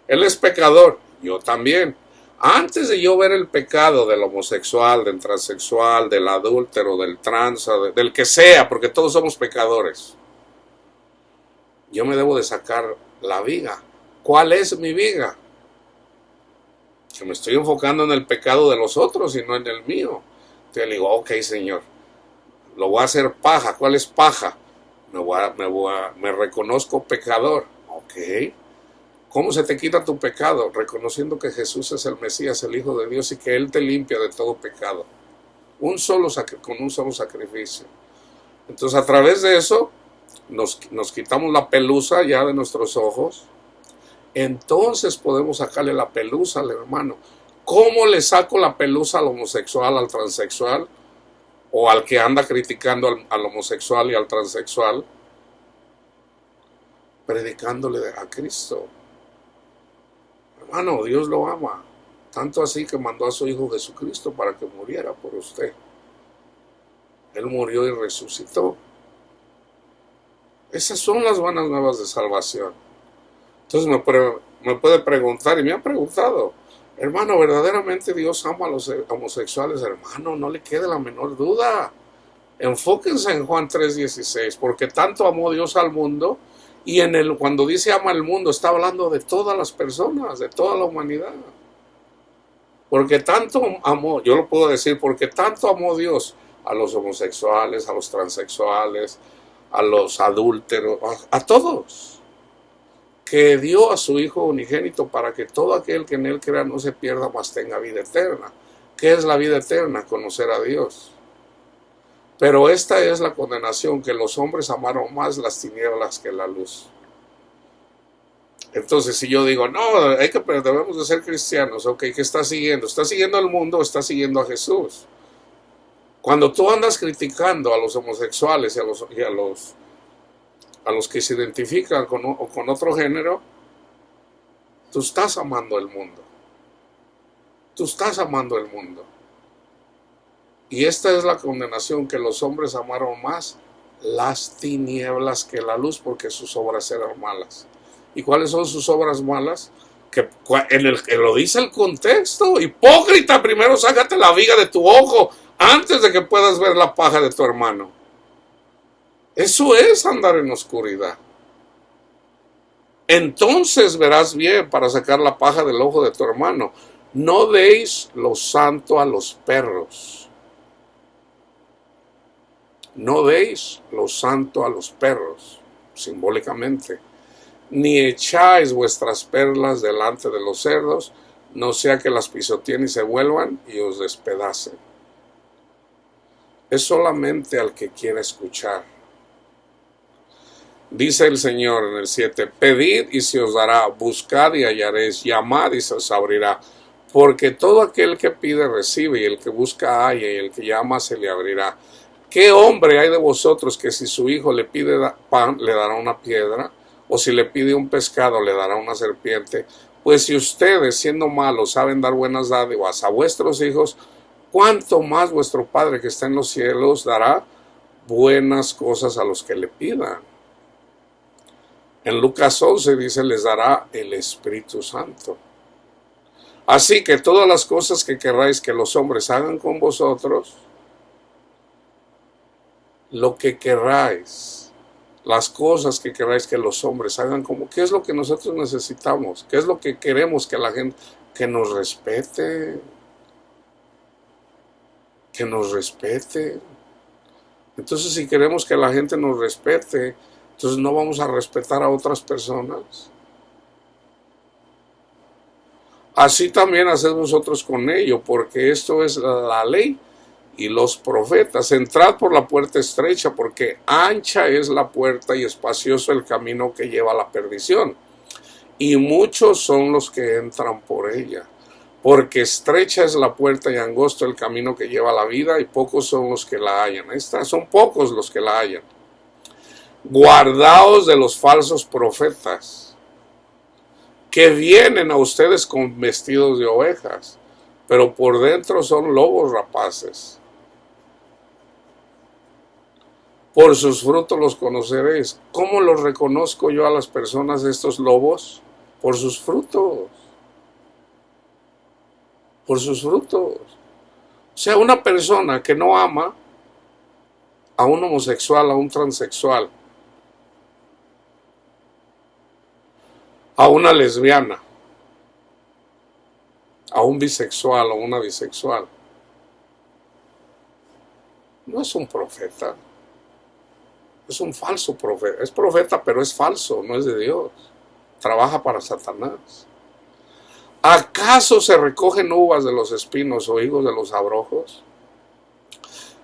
Speaker 1: Él es pecador. Yo también. Antes de yo ver el pecado del homosexual, del transexual, del adúltero, del trans, del que sea, porque todos somos pecadores, yo me debo de sacar la viga. ¿Cuál es mi viga? Que me estoy enfocando en el pecado de los otros y no en el mío. Entonces le digo: ok, Señor, lo voy a hacer paja. ¿Cuál es paja? Me reconozco pecador. Ok. ¿Cómo se te quita tu pecado? Reconociendo que Jesús es el Mesías, el Hijo de Dios, y que Él te limpia de todo pecado. Con un solo sacrificio. Entonces, a través de eso, nos quitamos la pelusa ya de nuestros ojos. Entonces podemos sacarle la pelusa al hermano. ¿Cómo le saco la pelusa al homosexual, al transexual? O al que anda criticando al homosexual y al transexual. Predicándole a Cristo. Hermano, Dios lo ama. Tanto así que mandó a su Hijo Jesucristo para que muriera por usted. Él murió y resucitó. Esas son las buenas nuevas de salvación. Entonces me puede preguntar, y me han preguntado: hermano, ¿verdaderamente Dios ama a los homosexuales? Hermano, no le quede la menor duda. Enfóquense en Juan 3:16, porque tanto amó Dios al mundo, y cuando dice ama al mundo, está hablando de todas las personas, de toda la humanidad. Porque tanto amó, yo lo puedo decir, porque tanto amó Dios a los homosexuales, a los transexuales, a los adúlteros, a todos, que dio a su Hijo unigénito para que todo aquel que en Él crea no se pierda, mas tenga vida eterna. ¿Qué es la vida eterna? Conocer a Dios. Pero esta es la condenación, que los hombres amaron más las tinieblas que la luz. Entonces, si yo digo: no, debemos de ser cristianos, ok, ¿qué está siguiendo? ¿Está siguiendo al mundo o está siguiendo a Jesús? Cuando tú andas criticando a los homosexuales y a los que se identifican con otro género, tú estás amando el mundo. Tú estás amando el mundo. Y esta es la condenación, que los hombres amaron más las tinieblas que la luz, porque sus obras eran malas. ¿Y cuáles son sus obras malas? Que lo dice el contexto. Hipócrita, primero sácate la viga de tu ojo antes de que puedas ver la paja de tu hermano. Eso es andar en oscuridad. Entonces verás bien para sacar la paja del ojo de tu hermano. No deis lo santo a los perros. No deis lo santo a los perros, simbólicamente. Ni echáis vuestras perlas delante de los cerdos, no sea que las pisoteen y se vuelvan y os despedacen. Es solamente al que quiera escuchar. Dice el Señor en el 7: pedid y se os dará, buscad y hallaréis, llamad y se os abrirá. Porque todo aquel que pide recibe, y el que busca halla, y el que llama se le abrirá. ¿Qué hombre hay de vosotros que si su hijo le pide pan, le dará una piedra? ¿O si le pide un pescado, le dará una serpiente? Pues si ustedes, siendo malos, saben dar buenas dádivas a vuestros hijos, ¿cuánto más vuestro Padre que está en los cielos dará buenas cosas a los que le pidan? En Lucas 11 dice: les dará el Espíritu Santo. Así que todas las cosas que querráis que los hombres hagan con vosotros, lo que queráis, las cosas que queráis que los hombres hagan, como qué es lo que nosotros necesitamos, qué es lo que queremos que la gente, que nos respete, que nos respete. Entonces, si queremos que la gente nos respete, entonces no vamos a respetar a otras personas. Así también haced vosotros con ello, porque esto es la ley y los profetas. Entrad por la puerta estrecha, porque ancha es la puerta y espacioso el camino que lleva a la perdición, y muchos son los que entran por ella. Porque estrecha es la puerta y angosto el camino que lleva a la vida, y pocos son los que la hallan. Son pocos los que la hallan. Guardaos de los falsos profetas, que vienen a ustedes con vestidos de ovejas, pero por dentro son lobos rapaces. Por sus frutos los conoceréis. ¿Cómo los reconozco yo a las personas, estos lobos? Por sus frutos. Por sus frutos. O sea, una persona que no ama a un homosexual, a un transexual, a una lesbiana, a un bisexual o una bisexual, no es un profeta, es un falso profeta. Es profeta, pero es falso, no es de Dios. Trabaja para Satanás. ¿Acaso se recogen uvas de los espinos o higos de los abrojos?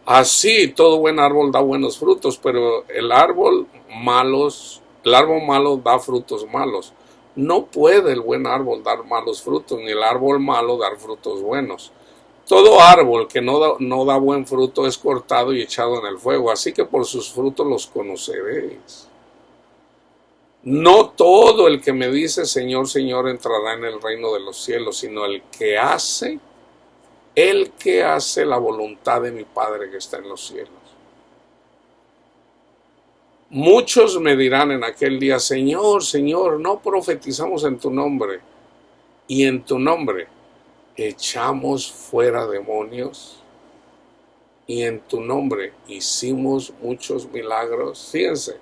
Speaker 1: Así todo buen árbol da buenos frutos, pero el árbol malo da frutos malos. No puede el buen árbol dar malos frutos, ni el árbol malo dar frutos buenos. Todo árbol que no da buen fruto es cortado y echado en el fuego, así que por sus frutos los conoceréis. No todo el que me dice Señor, Señor entrará en el reino de los cielos, sino el que hace la voluntad de mi Padre que está en los cielos. Muchos me dirán en aquel día, Señor, Señor, no profetizamos en tu nombre, y en tu nombre echamos fuera demonios, y en tu nombre hicimos muchos milagros. Fíjense.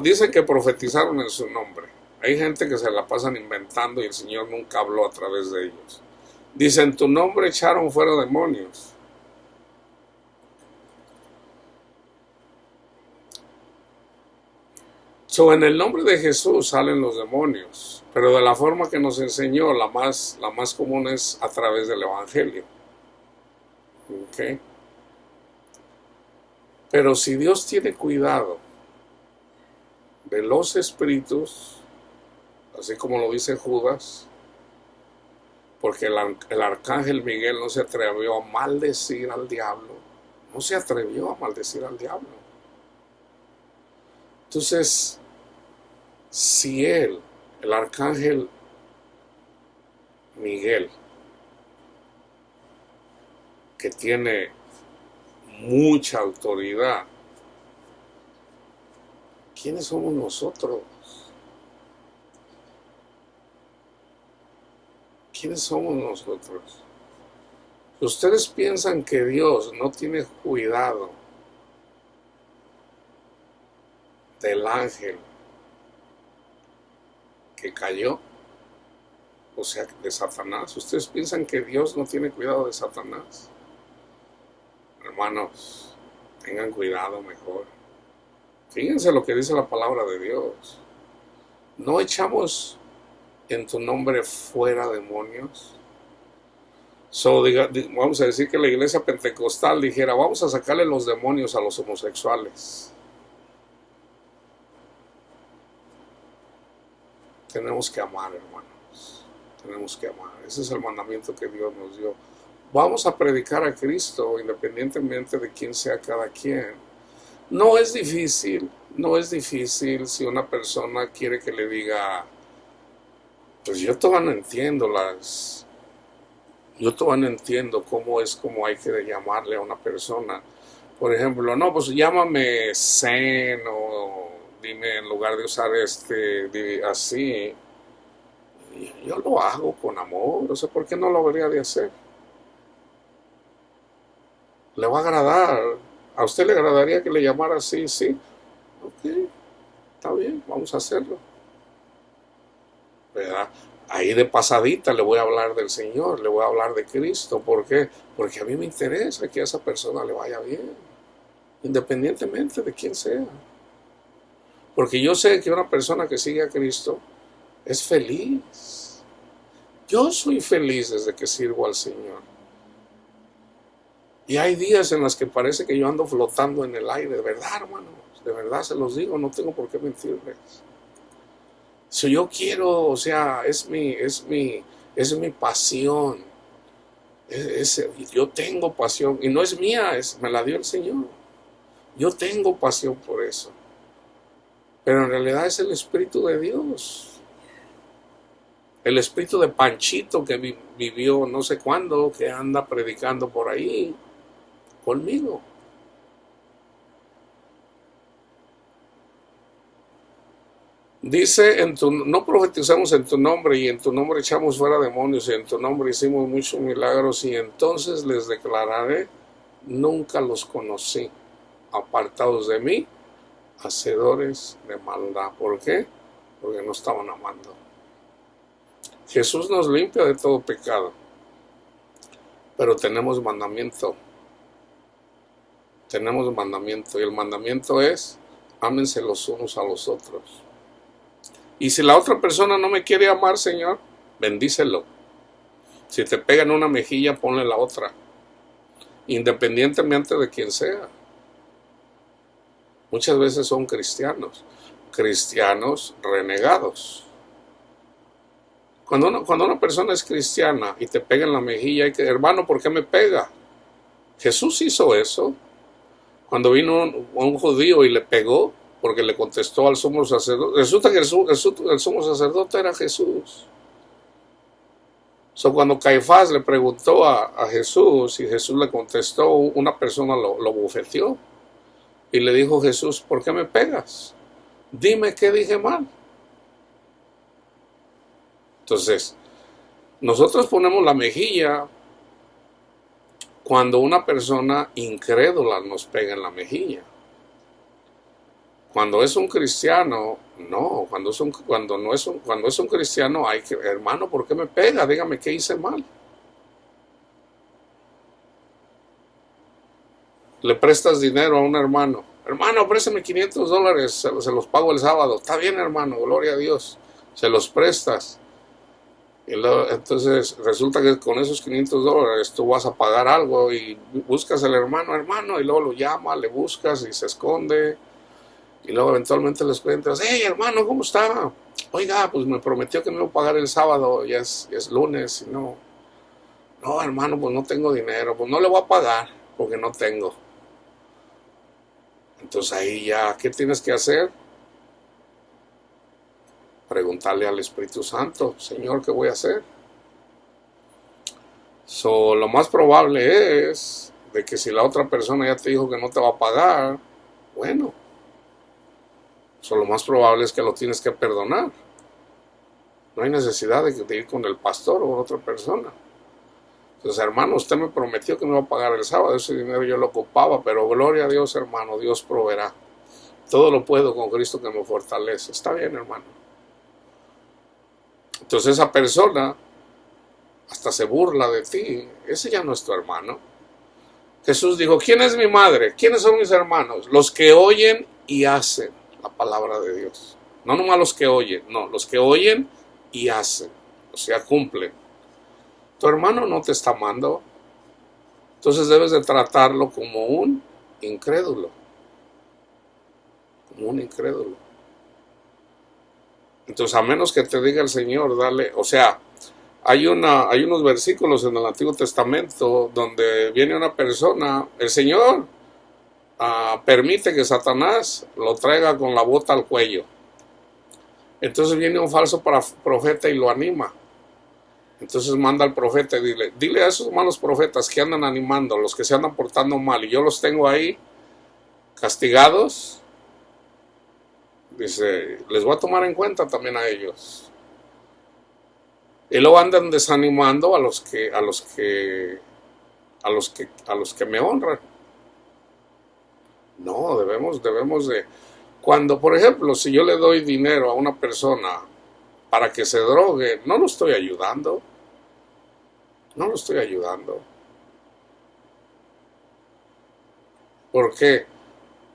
Speaker 1: Dicen que profetizaron en su nombre. Hay gente que se la pasan inventando y el Señor nunca habló a través de ellos. Dice, en tu nombre echaron fuera demonios. En el nombre de Jesús salen los demonios, pero de la forma que nos enseñó, la más común es a través del Evangelio. ¿Okay? Pero si Dios tiene cuidado de los espíritus, así como lo dice Judas, porque el arcángel Miguel no se atrevió a maldecir al diablo, no se atrevió a maldecir al diablo. Entonces, si el arcángel Miguel, que tiene mucha autoridad, ¿quiénes somos nosotros? ¿Quiénes somos nosotros? ¿Ustedes piensan que Dios no tiene cuidado del ángel que cayó? O sea, de Satanás. ¿Ustedes piensan que Dios no tiene cuidado de Satanás? Hermanos, tengan cuidado mejor. Fíjense lo que dice la palabra de Dios. ¿No echamos en tu nombre fuera demonios? Vamos a decir que la iglesia pentecostal dijera, vamos a sacarle los demonios a los homosexuales. Tenemos que amar, hermanos. Tenemos que amar. Ese es el mandamiento que Dios nos dio. Vamos a predicar a Cristo independientemente de quién sea cada quien. No es difícil si una persona quiere que le diga, pues yo todavía no entiendo cómo hay que llamarle a una persona. Por ejemplo, no, pues llámame Zen, o dime en lugar de usar así. Yo lo hago con amor, o sea, ¿por qué no lo debería de hacer? Le va a agradar. ¿A usted le agradaría que le llamara así? Sí. Ok, está bien, vamos a hacerlo. ¿Verdad? Ahí de pasadita le voy a hablar del Señor, le voy a hablar de Cristo. ¿Por qué? Porque a mí me interesa que a esa persona le vaya bien, independientemente de quién sea. Porque yo sé que una persona que sigue a Cristo es feliz. Yo soy feliz desde que sirvo al Señor. Y hay días en los que parece que yo ando flotando en el aire, de verdad, hermanos, de verdad se los digo, no tengo por qué mentirles. Si yo quiero, o sea, es mi pasión. Yo tengo pasión, y no es mía, me la dio el Señor. Yo tengo pasión por eso. Pero en realidad es el Espíritu de Dios. El espíritu de Panchito que vivió no sé cuándo, que anda predicando por ahí conmigo. Dice, no profetizamos en tu nombre, y en tu nombre echamos fuera demonios, y en tu nombre hicimos muchos milagros, y entonces les declararé, nunca los conocí, apartados de mí, hacedores de maldad. ¿Por qué? Porque no estaban amando. Jesús nos limpia de todo pecado, pero tenemos mandamiento. Tenemos mandamiento, y el mandamiento es, ámense los unos a los otros. Y si la otra persona no me quiere amar, Señor, bendícelo. Si te pegan una mejilla, ponle la otra, independientemente de quién sea. Muchas veces son cristianos renegados. Cuando una persona es cristiana y te pega en la mejilla, hay que, hermano, ¿por qué me pega? Jesús hizo eso. Cuando vino un judío y le pegó, porque le contestó al sumo sacerdote, resulta que el sumo sacerdote era Jesús. Cuando Caifás le preguntó a Jesús, y Jesús le contestó, una persona lo bofeteó y le dijo: Jesús, ¿por qué me pegas? Dime qué dije mal. Entonces, nosotros ponemos la mejilla cuando una persona incrédula nos pega en la mejilla. Cuando es un cristiano, no. Cuando es un cristiano, hay que, hermano, ¿por qué me pega? Dígame qué hice mal. Le prestas dinero a un hermano. Hermano, préstame $500, se los pago el sábado. Está bien, hermano, gloria a Dios. Se los prestas. Y luego, entonces resulta que con esos $500 tú vas a pagar algo, y buscas al hermano, y luego lo llama, le buscas y se esconde. Y luego eventualmente les cuentas: hey, hermano, ¿cómo está? Oiga, pues me prometió que me iba a pagar el sábado, ya es lunes, y no, hermano, pues no tengo dinero, pues no le voy a pagar porque no tengo. Entonces ahí ya, ¿qué tienes que hacer? Preguntarle al Espíritu Santo: Señor, ¿qué voy a hacer? Lo más probable es de que si la otra persona ya te dijo que no te va a pagar, bueno, lo más probable es que lo tienes que perdonar. No hay necesidad de ir con el pastor o otra persona. Entonces, hermano, usted me prometió que me iba a pagar el sábado, ese dinero yo lo ocupaba, pero gloria a Dios, hermano, Dios proveerá. Todo lo puedo con Cristo que me fortalece. Está bien, hermano. Entonces esa persona hasta se burla de ti. Ese ya no es tu hermano. Jesús dijo: ¿quién es mi madre? ¿Quiénes son mis hermanos? Los que oyen y hacen la palabra de Dios. No nomás los que oyen, no, los que oyen y hacen, o sea, cumplen. Tu hermano no te está amando, entonces debes de tratarlo como un incrédulo. Como un incrédulo. Entonces, a menos que te diga el Señor, dale, o sea, hay unos versículos en el Antiguo Testamento donde viene una persona, el Señor permite que Satanás lo traiga con la bota al cuello. Entonces viene un falso profeta y lo anima. Entonces manda al profeta y dile a esos malos profetas que andan animando, los que se andan portando mal, y yo los tengo ahí castigados. Dice, les voy a tomar en cuenta también a ellos. Y luego andan desanimando a los que me honran. No, debemos de... Cuando, por ejemplo, si yo le doy dinero a una persona para que se drogue, no lo estoy ayudando, no lo estoy ayudando. ¿Por qué?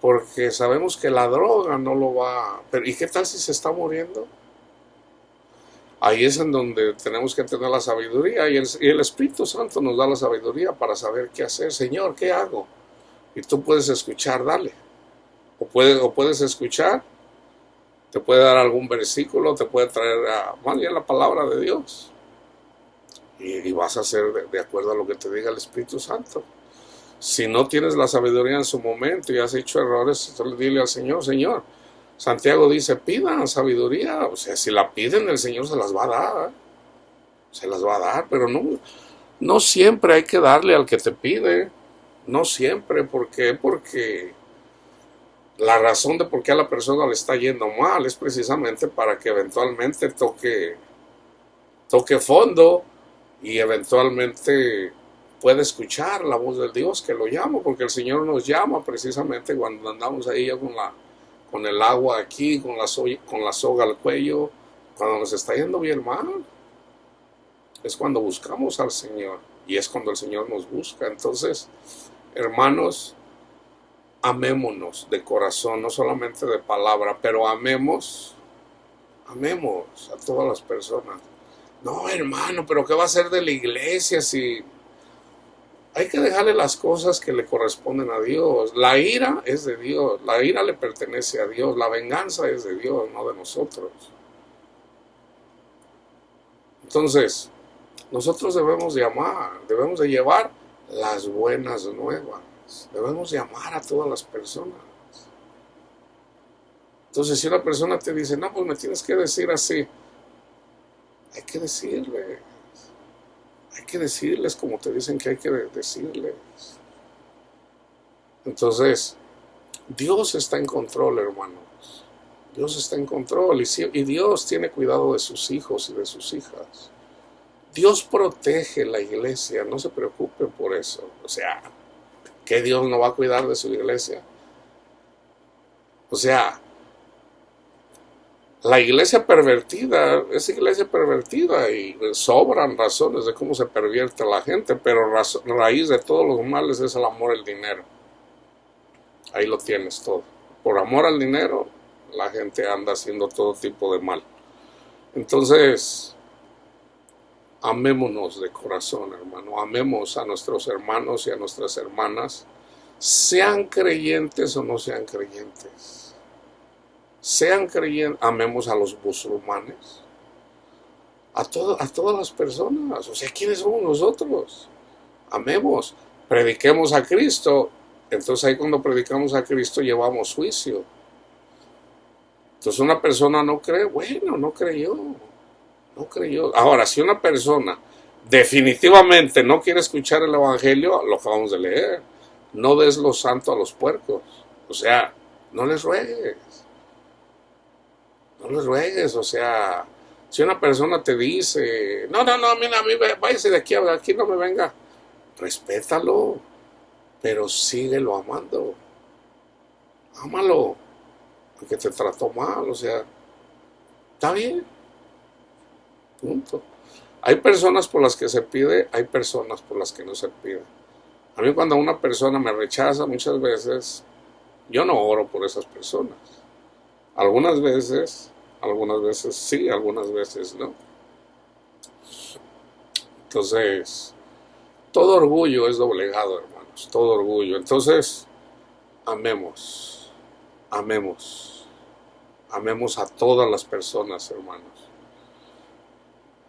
Speaker 1: Porque sabemos que la droga no lo va... Pero ¿y qué tal si se está muriendo? Ahí es en donde tenemos que tener la sabiduría y el Espíritu Santo nos da la sabiduría para saber qué hacer. Señor, ¿qué hago? Y tú puedes escuchar, dale. O puedes escuchar, te puede dar algún versículo, te puede traer más bien la palabra de Dios. Y vas a hacer de acuerdo a lo que te diga el Espíritu Santo. Si no tienes la sabiduría en su momento y has hecho errores, entonces dile al Señor, Señor. Santiago dice, pidan sabiduría. O sea, si la piden, el Señor se las va a dar. Se las va a dar, pero no siempre hay que darle al que te pide. No siempre. ¿Por qué? Porque la razón de por qué a la persona le está yendo mal es precisamente para que eventualmente toque fondo y eventualmente pueda escuchar la voz de Dios que lo llama, porque el Señor nos llama precisamente cuando andamos ahí ya con el agua aquí, con la soga al cuello, cuando nos está yendo bien mal. Es cuando buscamos al Señor y es cuando el Señor nos busca. Entonces, hermanos, amémonos de corazón, no solamente de palabra, pero amemos a todas las personas. No, hermano, pero ¿qué va a ser de la iglesia si hay que dejarle las cosas que le corresponden a Dios? La ira es de Dios, la ira le pertenece a Dios, la venganza es de Dios, no de nosotros. Entonces, nosotros debemos de amar, debemos de llevar las buenas nuevas, debemos de amar a todas las personas. Entonces, si una persona te dice, no, pues me tienes que decir así, hay que decirles como te dicen que hay que decirles. Entonces, Dios está en control, hermanos. Dios está en control y Dios tiene cuidado de sus hijos y de sus hijas. Dios protege la iglesia, no se preocupe por eso. O sea, ¿qué Dios no va a cuidar de su iglesia? O sea, la iglesia pervertida es iglesia pervertida y sobran razones de cómo se pervierte la gente, pero raíz de todos los males es el amor al dinero. Ahí lo tienes todo. Por amor al dinero, la gente anda haciendo todo tipo de mal. Entonces, amémonos de corazón, hermano. Amemos a nuestros hermanos y a nuestras hermanas, sean creyentes o no sean creyentes. Sean creyentes, amemos a los musulmanes, a todas las personas. O sea, ¿quiénes somos nosotros? Amemos, prediquemos a Cristo. Entonces ahí cuando predicamos a Cristo llevamos juicio. Entonces una persona no cree, bueno, no creyó. Ahora, si una persona definitivamente no quiere escuchar el evangelio, lo acabamos de leer, no des lo santo a los puercos. O sea, no les ruegues. No les ruegues, o sea, si una persona te dice, no, mira, a mí váyase de aquí no me venga, respétalo, pero síguelo amando, ámalo, porque te trató mal, o sea, está bien, punto. Hay personas por las que se pide, hay personas por las que no se pide. A mí cuando una persona me rechaza muchas veces, yo no oro por esas personas. Algunas veces sí, algunas veces no. Entonces, todo orgullo es doblegado, hermanos, todo orgullo. Entonces, amemos a todas las personas, hermanos.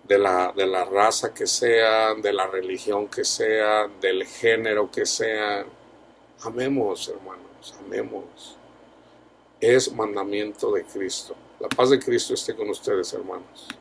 Speaker 1: De la raza que sean, de la religión que sean, del género que sean. Amemos, hermanos, amemos. Es mandamiento de Cristo. La paz de Cristo esté con ustedes, hermanos.